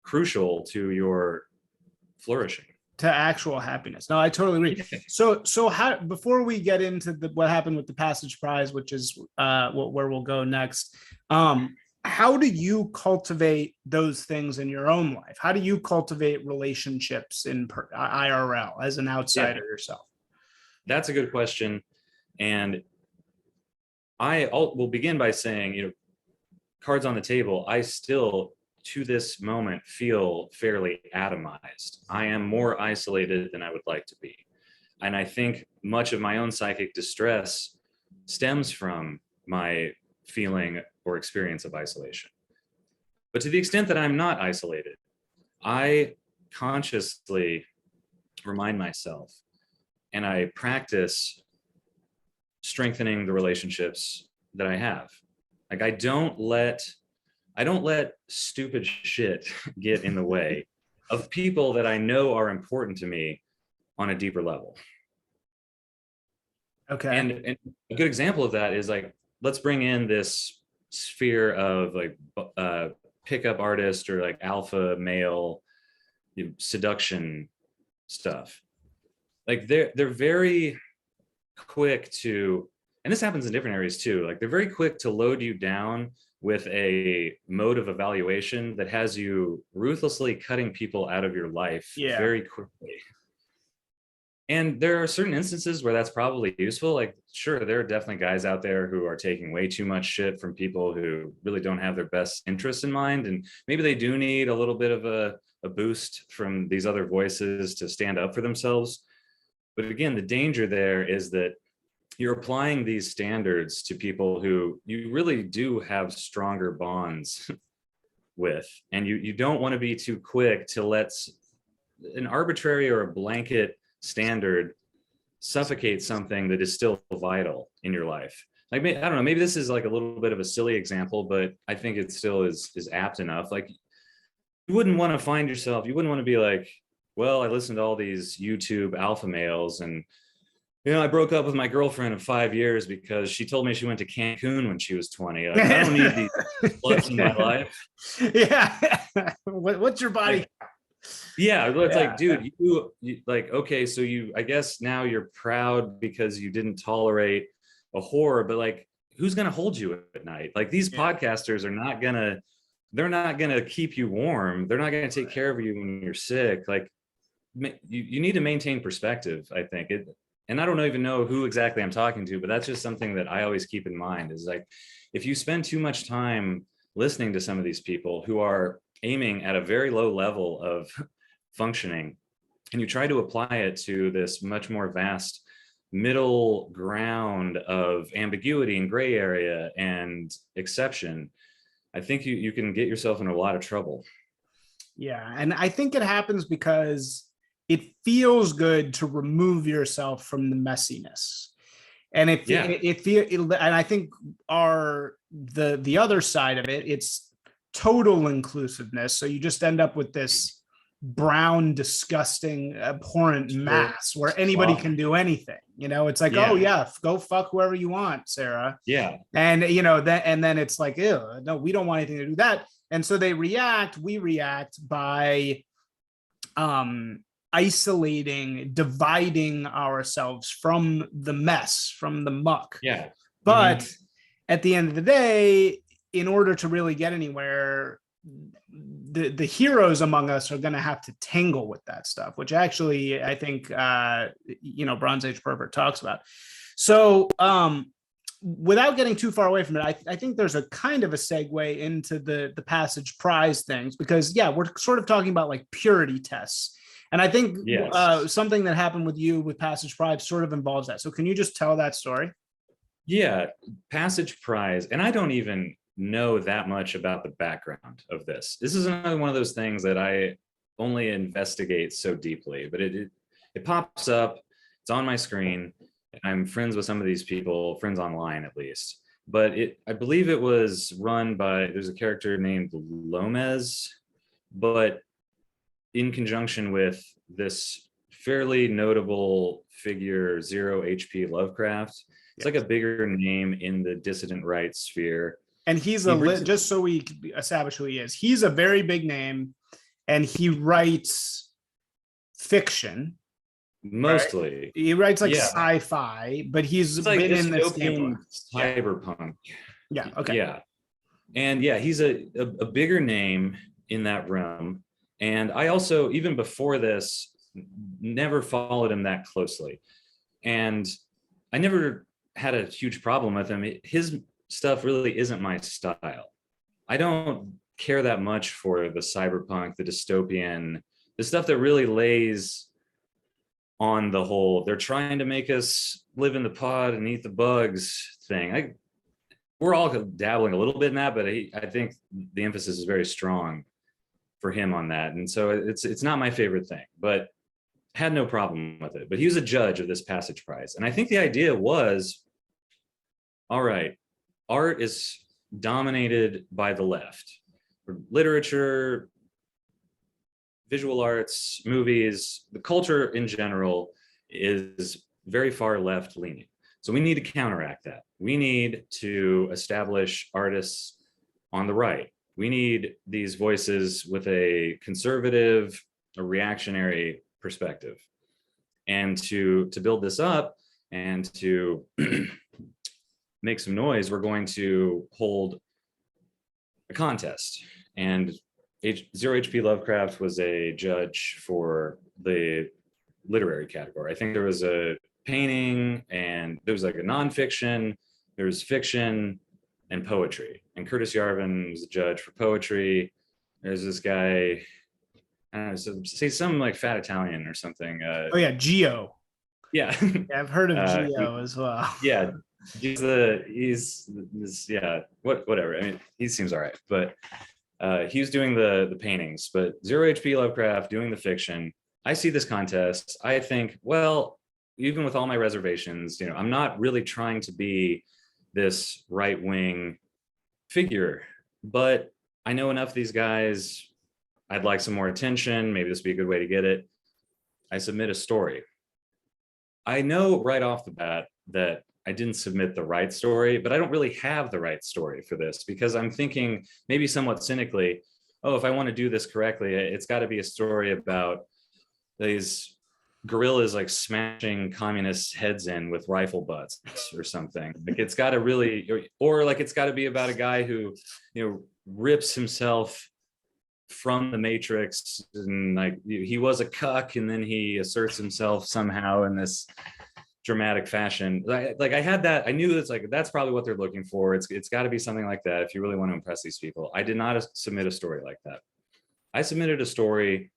crucial to your flourishing, to actual happiness. No, I totally agree. So how, before we get into what happened with the Passage Prize, which is where we'll go next, how do you cultivate those things in your own life? How do you cultivate relationships in IRL as an outsider yourself? That's a good question. And I will begin by saying, cards on the table, I still, to this moment, feel fairly atomized. I am more isolated than I would like to be. And I think much of my own psychic distress stems from my feeling or experience of isolation. But to the extent that I'm not isolated, I consciously remind myself and I practice strengthening the relationships that I have. Like, I don't let stupid shit get in the way of people that I know are important to me on a deeper level. Okay. And a good example of that is, like, let's bring in this sphere of like pickup artist or like alpha male seduction stuff. Like they're very quick to, and this happens in different areas too, like they're very quick to load you down with a mode of evaluation that has you ruthlessly cutting people out of your life very quickly. And there are certain instances where that's probably useful. Like, sure, there are definitely guys out there who are taking way too much shit from people who really don't have their best interests in mind. And maybe they do need a little bit of a boost from these other voices to stand up for themselves. But again, the danger there is that you're applying these standards to people who you really do have stronger bonds with. And you don't want to be too quick to let an arbitrary or a blanket standard suffocate something that is still vital in your life. Like, I don't know, maybe this is like a little bit of a silly example, but I think it still is apt enough. Like, you wouldn't want to be like, well, I listened to all these YouTube alpha males and, I broke up with my girlfriend of 5 years because she told me she went to Cancun when she was 20. Like, I don't need these sluts in my life. Yeah. What's your body? Yeah, it's like, dude, you like, okay, so I guess now you're proud because you didn't tolerate a whore, but like, who's gonna hold you at night? Like, these podcasters they're not gonna keep you warm. They're not gonna take care of you when you're sick. Like, you need to maintain perspective, I think. And I don't even know who exactly I'm talking to, but that's just something that I always keep in mind, is like, if you spend too much time listening to some of these people who are aiming at a very low level of functioning, and you try to apply it to this much more vast middle ground of ambiguity and gray area and exception, I think you can get yourself in a lot of trouble. Yeah. And I think it happens because it feels good to remove yourself from the messiness. And and I think the other side of it, it's total inclusiveness. So you just end up with this brown, disgusting, abhorrent mass where anybody can do anything. It's like, oh yeah, go fuck whoever you want, Sarah. Yeah. And then it's like, ew, no, we don't want anything to do that. And so we react by isolating, dividing ourselves from the mess, from the muck. Yeah. But at the end of the day, in order to really get anywhere, the heroes among us are going to have to tangle with that stuff, which actually I think Bronze Age Pervert talks about. So without getting too far away from it, I think there's a kind of a segue into the passage prize things, because we're sort of talking about like purity tests. And I think something that happened with you with Passage Prize sort of involves that. So can you just tell that story? Yeah, Passage Prize. And I don't even know that much about the background of this. This is another one of those things that I only investigate so deeply, but it pops up, it's on my screen. I'm friends with some of these people, friends online at least. But I believe it was run by, there's a character named Lomez, but in conjunction with this fairly notable figure, Zero H.P. Lovecraft. It's like a bigger name in the dissident rights sphere. And he's just so we establish who he is, he's a very big name, and he writes fiction. Mostly. Right? He writes like sci-fi, but he's been like in this cyberpunk. Yeah. Okay. Yeah. And he's a bigger name in that room. And I also, even before this, never followed him that closely. And I never had a huge problem with him. His stuff really isn't my style. I don't care that much for the cyberpunk, the dystopian, the stuff that really lays on the whole, they're trying to make us live in the pod and eat the bugs thing. We're all dabbling a little bit in that, but I think the emphasis is very strong for him on that. And so it's not my favorite thing, but had no problem with it. But he was a judge of this Passage Prize. And I think the idea was, all right, art is dominated by the left. Literature, visual arts, movies, the culture in general is very far left leaning. So we need to counteract that. We need to establish artists on the right. We need these voices with a conservative, a reactionary perspective. And to build this up and to make some noise, we're going to hold a contest. And Zero H.P. Lovecraft was a judge for the literary category. I think there was a painting, and there was like a nonfiction, there was fiction, and poetry. And Curtis Yarvin was a judge for poetry. There's this guy, I don't know, say some like fat Italian or something. Gio. Yeah. I've heard of Gio as well. Yeah. Whatever. I mean, he seems all right, but he was doing the paintings, but Zero H.P. Lovecraft doing the fiction. I see this contest. I think, well, even with all my reservations, I'm not really trying to be this right-wing figure, but I know enough of these guys. I'd like some more attention. Maybe this would be a good way to get it. I submit a story. I know right off the bat that I didn't submit the right story, but I don't really have the right story for this, because I'm thinking maybe somewhat cynically, oh, if I want to do this correctly, it's got to be a story about these gorillas like smashing communists' heads in with rifle butts or something. Like it's got to really, or like it's got to be about a guy who, rips himself from the Matrix, and like he was a cuck, and then he asserts himself somehow in this dramatic fashion. Like I had that, I knew that's probably what they're looking for. It's got to be something like that if you really want to impress these people. I did not submit a story like that. I submitted a story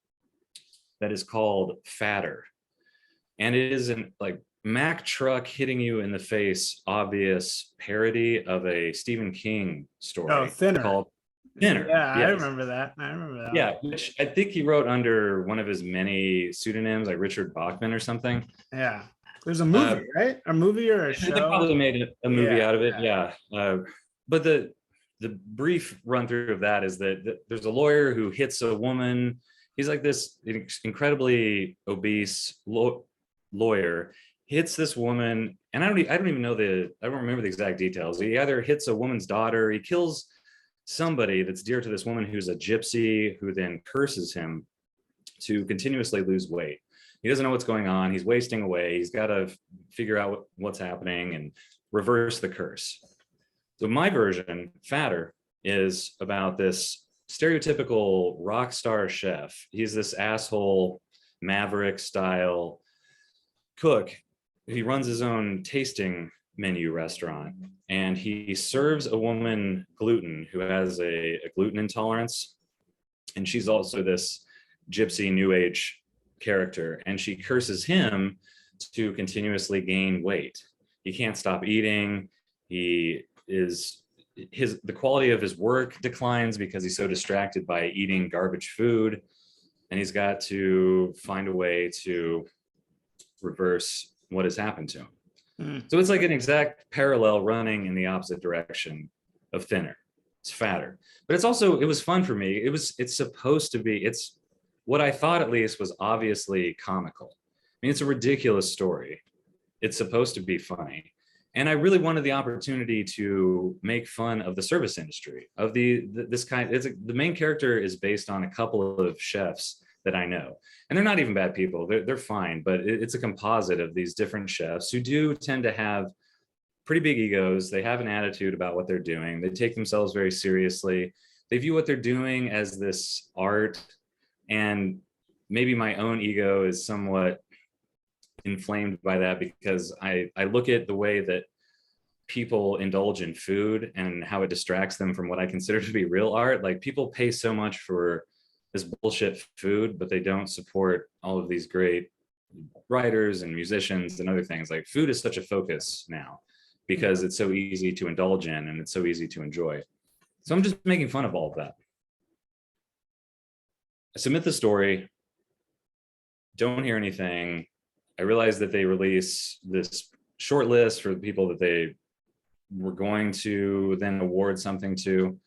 that is called Fatter. And it is an like Mack truck hitting you in the face, obvious parody of a Stephen King story Thinner. called Thinner. Yeah, I Yes. remember that. I remember that. Yeah, which I think he wrote under one of his many pseudonyms, like Richard Bachman or something. Yeah. There's a Uh, movie, right? A movie or a they show? probably made a movie Yeah. out of it. Yeah. But the brief run through of that is that there's a lawyer who hits a woman. He's like this incredibly obese lawyer, hits this woman, and I don't even know I don't remember the exact details. He either hits a woman's daughter, he kills somebody that's dear to this woman who's a gypsy, who then curses him to continuously lose weight. He doesn't know what's going on. He's wasting away. He's got to figure out what's happening and reverse the curse. So my version, Fatter, is about this stereotypical rock star chef. He's this asshole, maverick style cook. He runs his own tasting menu restaurant, and he serves a woman gluten who has a gluten intolerance. And she's also this gypsy new age character, and she curses him to continuously gain weight. He can't stop eating. The quality of his work declines because he's so distracted by eating garbage food, and he's got to find a way to reverse what has happened to him. So it's like an exact parallel running in the opposite direction of Thinner. It's Fatter, but it was fun for me. It's supposed to be, it's what I thought at least was obviously comical. I mean, it's a ridiculous story. It's supposed to be funny. And I really wanted the opportunity to make fun of the service industry, of this kind. The main character is based on a couple of chefs that I know, and they're not even bad people. They're fine, but it's a composite of these different chefs who do tend to have pretty big egos. They have an attitude about what they're doing. They take themselves very seriously. They view what they're doing as this art, and maybe my own ego is somewhat inflamed by that, because I look at the way that people indulge in food and how it distracts them from what I consider to be real art. Like, people pay so much for this bullshit food, but they don't support all of these great writers and musicians and other things. Like, food is such a focus now because it's so easy to indulge in and it's so easy to enjoy. So I'm just making fun of all of that. I submit the story, don't hear anything. I realize that they release this short list for the people that they were going to then award something to.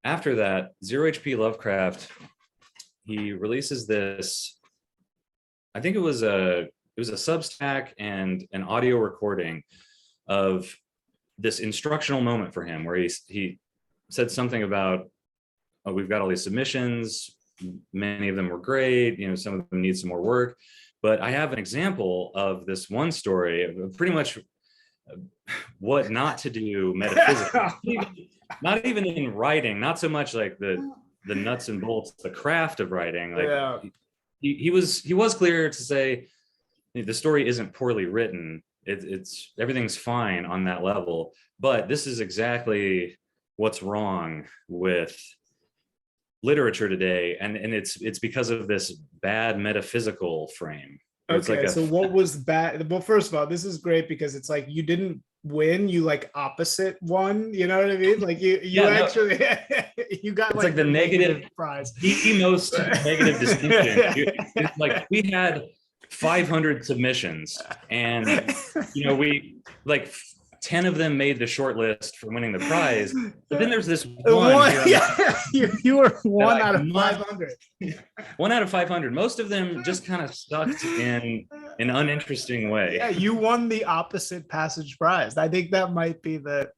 After that, Zero HP Lovecraft, he releases this, I think it was a substack and an audio recording of this instructional moment for him where he said something about, oh, we've got all these submissions, many of them were great, some of them need some more work, but I have an example of this one story of pretty much what not to do metaphysically. Not even in writing, not so much like the nuts and bolts, the craft of writing. Like, yeah. he was clear to say the story isn't poorly written. It's everything's fine on that level, but this is exactly what's wrong with literature today, and it's because of this bad metaphysical frame. Okay, like so what was bad? Well, first of all, this is great because it's like you didn't win, you like opposite won. You know what I mean? Like you actually you got it's like the negative prize, the most negative distinction. It's like we had 500 submissions, and we like 10 of them made the short list for winning the prize, but then there's this one you were one out of 500. 1 out of 500. Most of them just kind of sucked in an uninteresting way. Yeah, you won the opposite passage prize. I think that might be that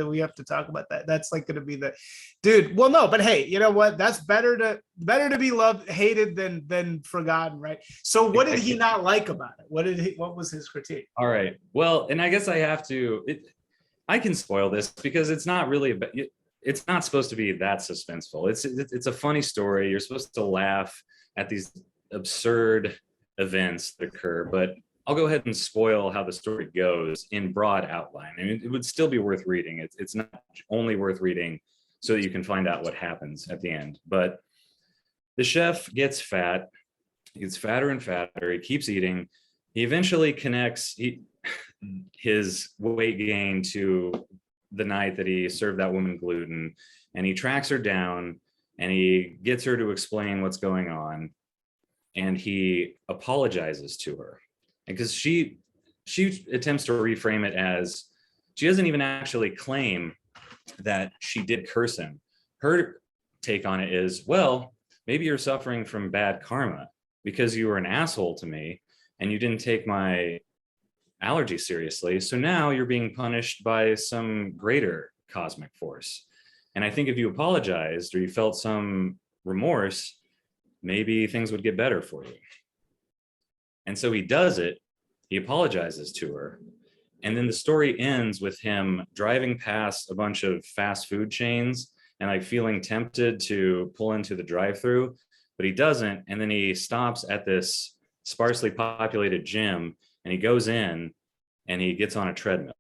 we have to talk about that. That's like going to be the dude. Well, no, but hey, you know what? That's better to be loved, hated than forgotten, right? So what did he not like about it? What was his critique? All right. Well, and I guess I have to. I can spoil this because it's not really. It's not supposed to be that suspenseful. It's a funny story. You're supposed to laugh at these absurd events that occur, but I'll go ahead and spoil how the story goes in broad outline. I mean, it would still be worth reading. It's not only worth reading so that you can find out what happens at the end. But the chef gets fat. He gets fatter and fatter. He keeps eating. He eventually connects his weight gain to the night that he served that woman gluten, and he tracks her down and he gets her to explain what's going on, and he apologizes to her because she attempts to reframe it as she doesn't even actually claim that she did curse him. Her take on it is, well, maybe you're suffering from bad karma because you were an asshole to me and you didn't take my allergy seriously. So now you're being punished by some greater cosmic force. And I think if you apologized or you felt some remorse, maybe things would get better for you. And so he does it. He apologizes to her. And then the story ends with him driving past a bunch of fast food chains and like feeling tempted to pull into the drive-through, but he doesn't. And then he stops at this sparsely populated gym and he goes in and he gets on a treadmill.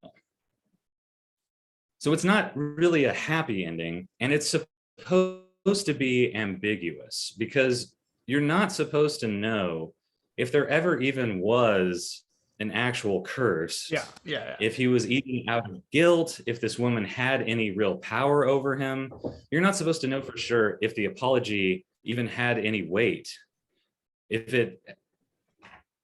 So it's not really a happy ending, and it's supposed to be ambiguous because you're not supposed to know if there ever even was an actual curse. Yeah. If he was eating out of guilt, if this woman had any real power over him. You're not supposed to know for sure if the apology even had any weight, if it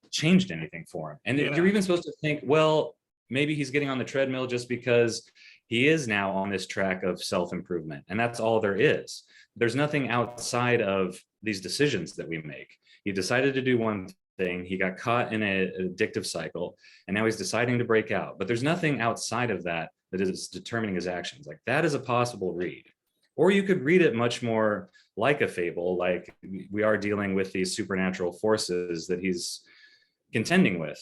changed anything for him. And you're even supposed to think, well, maybe he's getting on the treadmill just because he is now on this track of self-improvement. And that's all there is. There's nothing outside of these decisions that we make. He decided to do one thing, he got caught in an addictive cycle, and now he's deciding to break out. But there's nothing outside of that that is determining his actions. Like, that is a possible read. Or you could read it much more like a fable, like we are dealing with these supernatural forces that he's contending with.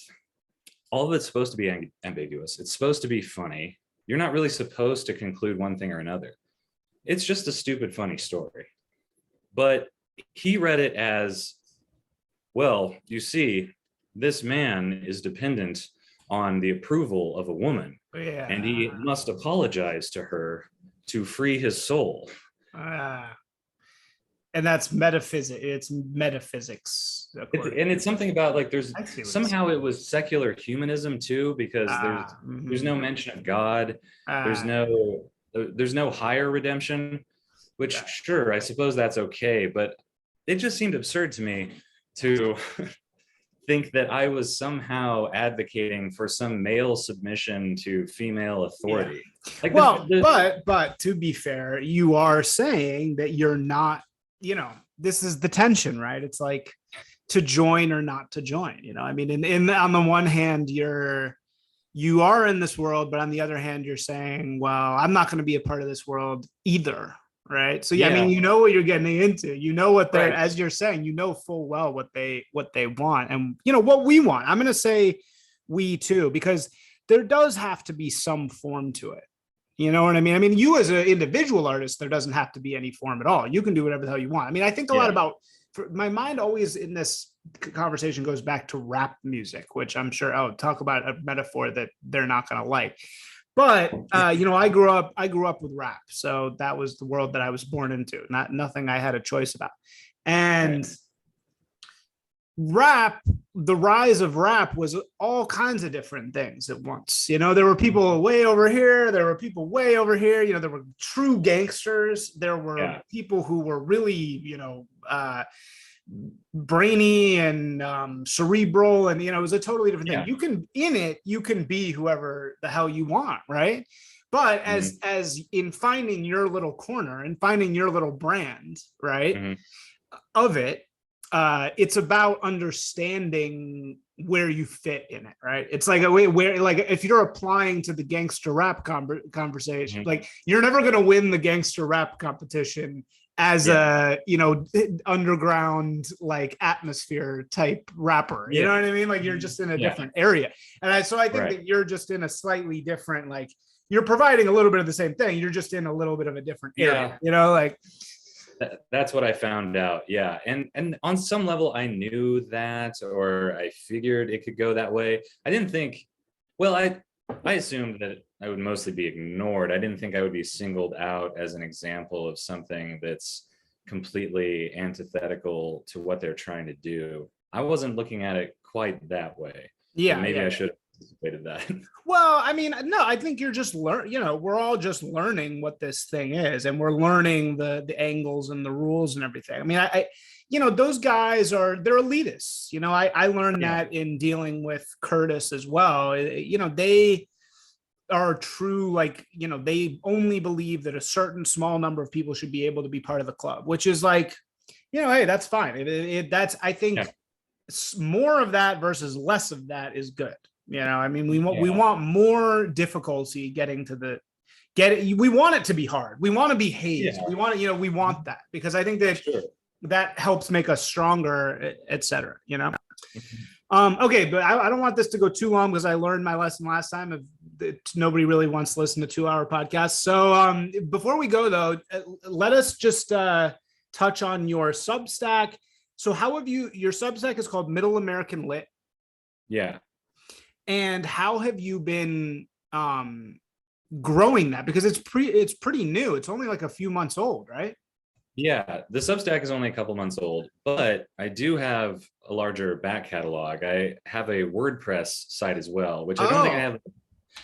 All of it's supposed to be ambiguous. It's supposed to be funny. You're not really supposed to conclude one thing or another. It's just a stupid, funny story. But he read it as, well, you see, this man is dependent on the approval of a woman, and he must apologize to her to free his soul. And that's metaphysics. It's metaphysics. And it's something about like there's somehow it was secular humanism too, because there's no mention of God. There's no higher redemption, which sure, I suppose that's okay, but it just seemed absurd to me to think that I was somehow advocating for some male submission to female authority. Like, well, but to be fair, you are saying that you're not, this is the tension, right? It's like to join or not to join, I mean, on the one hand, you are in this world, but on the other hand, you're saying, well, I'm not going to be a part of this world either. Right. So, I mean, you know what you're getting into, what they're, as you're saying, full well what they want and, what we want. I'm going to say we too, because there does have to be some form to it. You know what I mean? I mean, you as an individual artist, there doesn't have to be any form at all. You can do whatever the hell you want. I mean, I think a lot about, my mind always in this conversation goes back to rap music, which I'm sure I'll talk about a metaphor that they're not going to like. But, I grew up with rap. So that was the world that I was born into, nothing I had a choice about. And rap, the rise of rap was all kinds of different things at once. There were people way over here. There were people way over here. There were true gangsters. There were people who were really, brainy and cerebral, and it was a totally different thing. You can be whoever the hell you want, right? But as in finding your little corner and finding your little brand, right, of it, it's about understanding where you fit in it, right? It's like a way where, like, if you're applying to the gangster rap conversation, like, you're never going to win the gangster rap competition as a, underground, like, atmosphere type rapper, you know what I mean? Like, you're just in a different area. And I think that you're just in a slightly different, like, you're providing a little bit of the same thing. You're just in a little bit of a different area, like. That's what I found out. Yeah. And on some level I knew that, or I figured it could go that way. I didn't think, well, I assumed that I would mostly be ignored. I didn't think I would be singled out as an example of something that's completely antithetical to what they're trying to do. I wasn't looking at it quite that way. Yeah. Maybe I should have anticipated that. Well, I mean, no, I think you're just we're all just learning what this thing is, and we're learning the angles and the rules and everything. I mean, those guys they're elitists. I learned that in dealing with Curtis as well. They are true, like, they only believe that a certain small number of people should be able to be part of the club, which is like, hey, that's fine. That's, I think, more of that versus less of that is good. I mean, we want more difficulty getting to we want it to be hard. We want to be hazed. We want to, we want that, because I think that that helps make us stronger, et cetera, Okay, but I don't want this to go too long, because I learned my lesson last time of nobody really wants to listen to 2-hour podcasts. So before we go, though, let us just touch on your Substack. So your Substack is called Middle American Lit. Yeah. And how have you been growing that? Because it's pretty new. It's only like a few months old, right? Yeah, the Substack is only a couple months old, but I do have a larger back catalog. I have a WordPress site as well, which I don't think I have.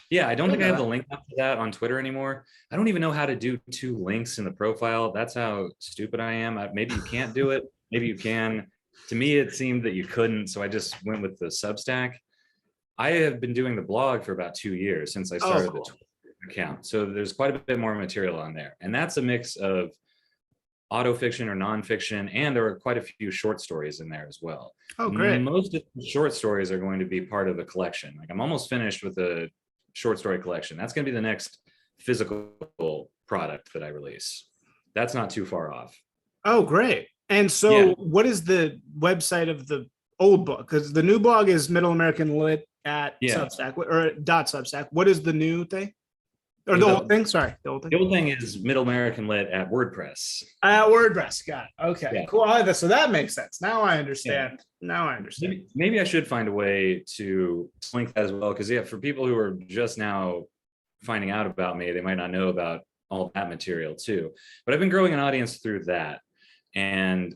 Yeah, I don't think I have the link up to that on Twitter anymore. I don't even know how to do 2 links in the profile. That's how stupid I am. Maybe you can't do it. Maybe you can. To me, it seemed that you couldn't, so I just went with the Substack. I have been doing the blog for about 2 years since I started the Twitter account. So there's quite a bit more material on there. And that's a mix of autofiction or nonfiction, and there are quite a few short stories in there as well. Oh, great. Most of the short stories are going to be part of a collection. Like, I'm almost finished with a short story collection. That's going to be the next physical product that I release. That's not too far off. Oh, great. And so what is the website of the old book? Because the new blog is Middle American Lit at Substack, or .substack. What is the new thing? Or the old thing? Sorry, the old thing. The old thing is Middle American Lit at WordPress. WordPress, got it. Okay, cool. So that makes sense. Now I understand. Now I understand. Maybe I should find a way to link that as well, because for people who are just now finding out about me, they might not know about all that material too. But I've been growing an audience through that, and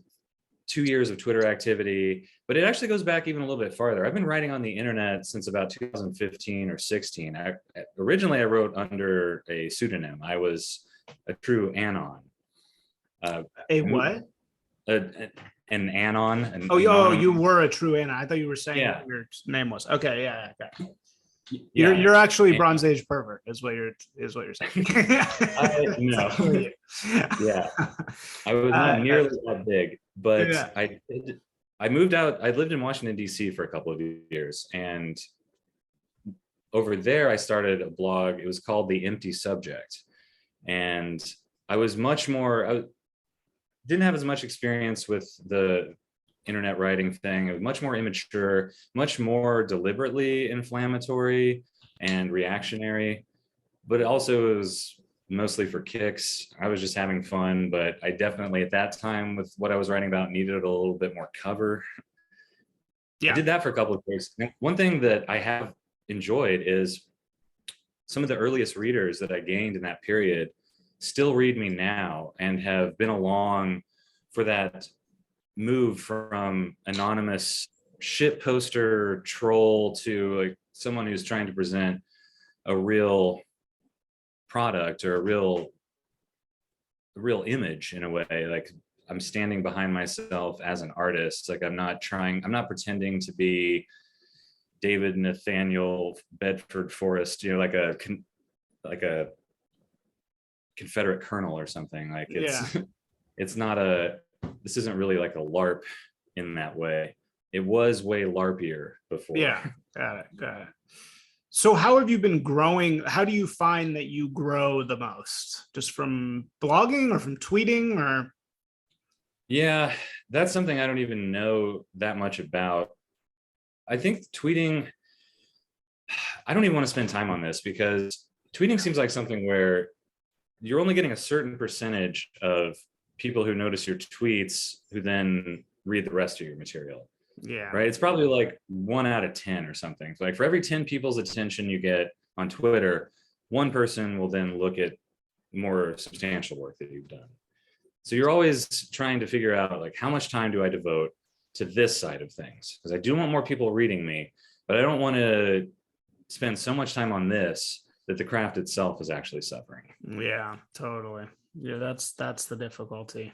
2 years of Twitter activity, but it actually goes back even a little bit farther. I've been writing on the internet since about 2015 or 16. Originally, I wrote under a pseudonym. I was a true anon. What? An anon. You were a true anon. I thought you were saying what your name was. Okay, yeah. Okay. You're actually Bronze Age pervert, is what you're saying. No. Yeah, I was not nearly that big, but I moved out. I lived in Washington D.C. for a couple of years, and over there I started a blog. It was called The Empty Subject, and I didn't have as much experience with the internet writing thing. It was much more immature, much more deliberately inflammatory and reactionary, but it also was mostly for kicks. I was just having fun, but I definitely at that time with what I was writing about needed a little bit more cover. I did that for a couple of years. One thing that I have enjoyed is some of the earliest readers that I gained in that period still read me now and have been along for that move from anonymous shit poster troll to like someone who's trying to present a real product or a real image in a way. Like, I'm standing behind myself as an artist. Like, I'm not pretending to be David Nathaniel Bedford Forrest, like a Confederate colonel or something. Like, it's not this isn't really like a LARP in that way. It was way LARPier before. Yeah, got it. So how have you been growing? How do you find that you grow the most? Just from blogging or from tweeting or? Yeah, that's something I don't even know that much about. I think tweeting, I don't even want to spend time on this, because tweeting seems like something where you're only getting a certain percentage of people who notice your tweets who then read the rest of your material. Yeah. Right. It's probably like 1 out of 10 or something. So like, for every 10 people's attention you get on Twitter, one person will then look at more substantial work that you've done. So you're always trying to figure out, like, how much time do I devote to this side of things? Because I do want more people reading me, but I don't want to spend so much time on this that the craft itself is actually suffering. Yeah, totally. Yeah, that's the difficulty.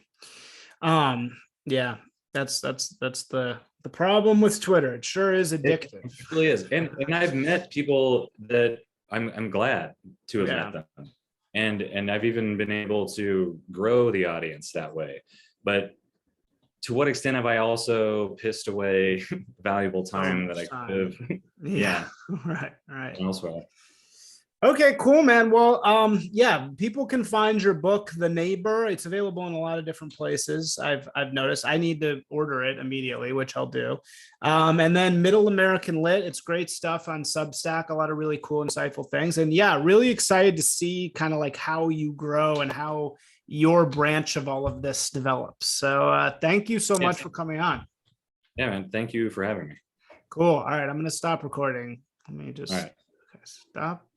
Yeah, that's the problem with Twitter. It sure is addictive. It really is. And I've met people that I'm glad to have met them. And I've even been able to grow the audience that way. But to what extent have I also pissed away valuable time that I could have? Yeah. Right. Elsewhere. Okay, cool, man. Well, yeah, people can find your book, The Neighbor. It's available in a lot of different places. I've noticed. I need to order it immediately, which I'll do. And then Middle American Lit. It's great stuff on Substack. A lot of really cool, insightful things. And yeah, really excited to see kind of like how you grow and how your branch of all of this develops. So thank you so much for coming on. Yeah, man. Thank you for having me. Cool. All right, I'm going to stop recording. Let me just stop.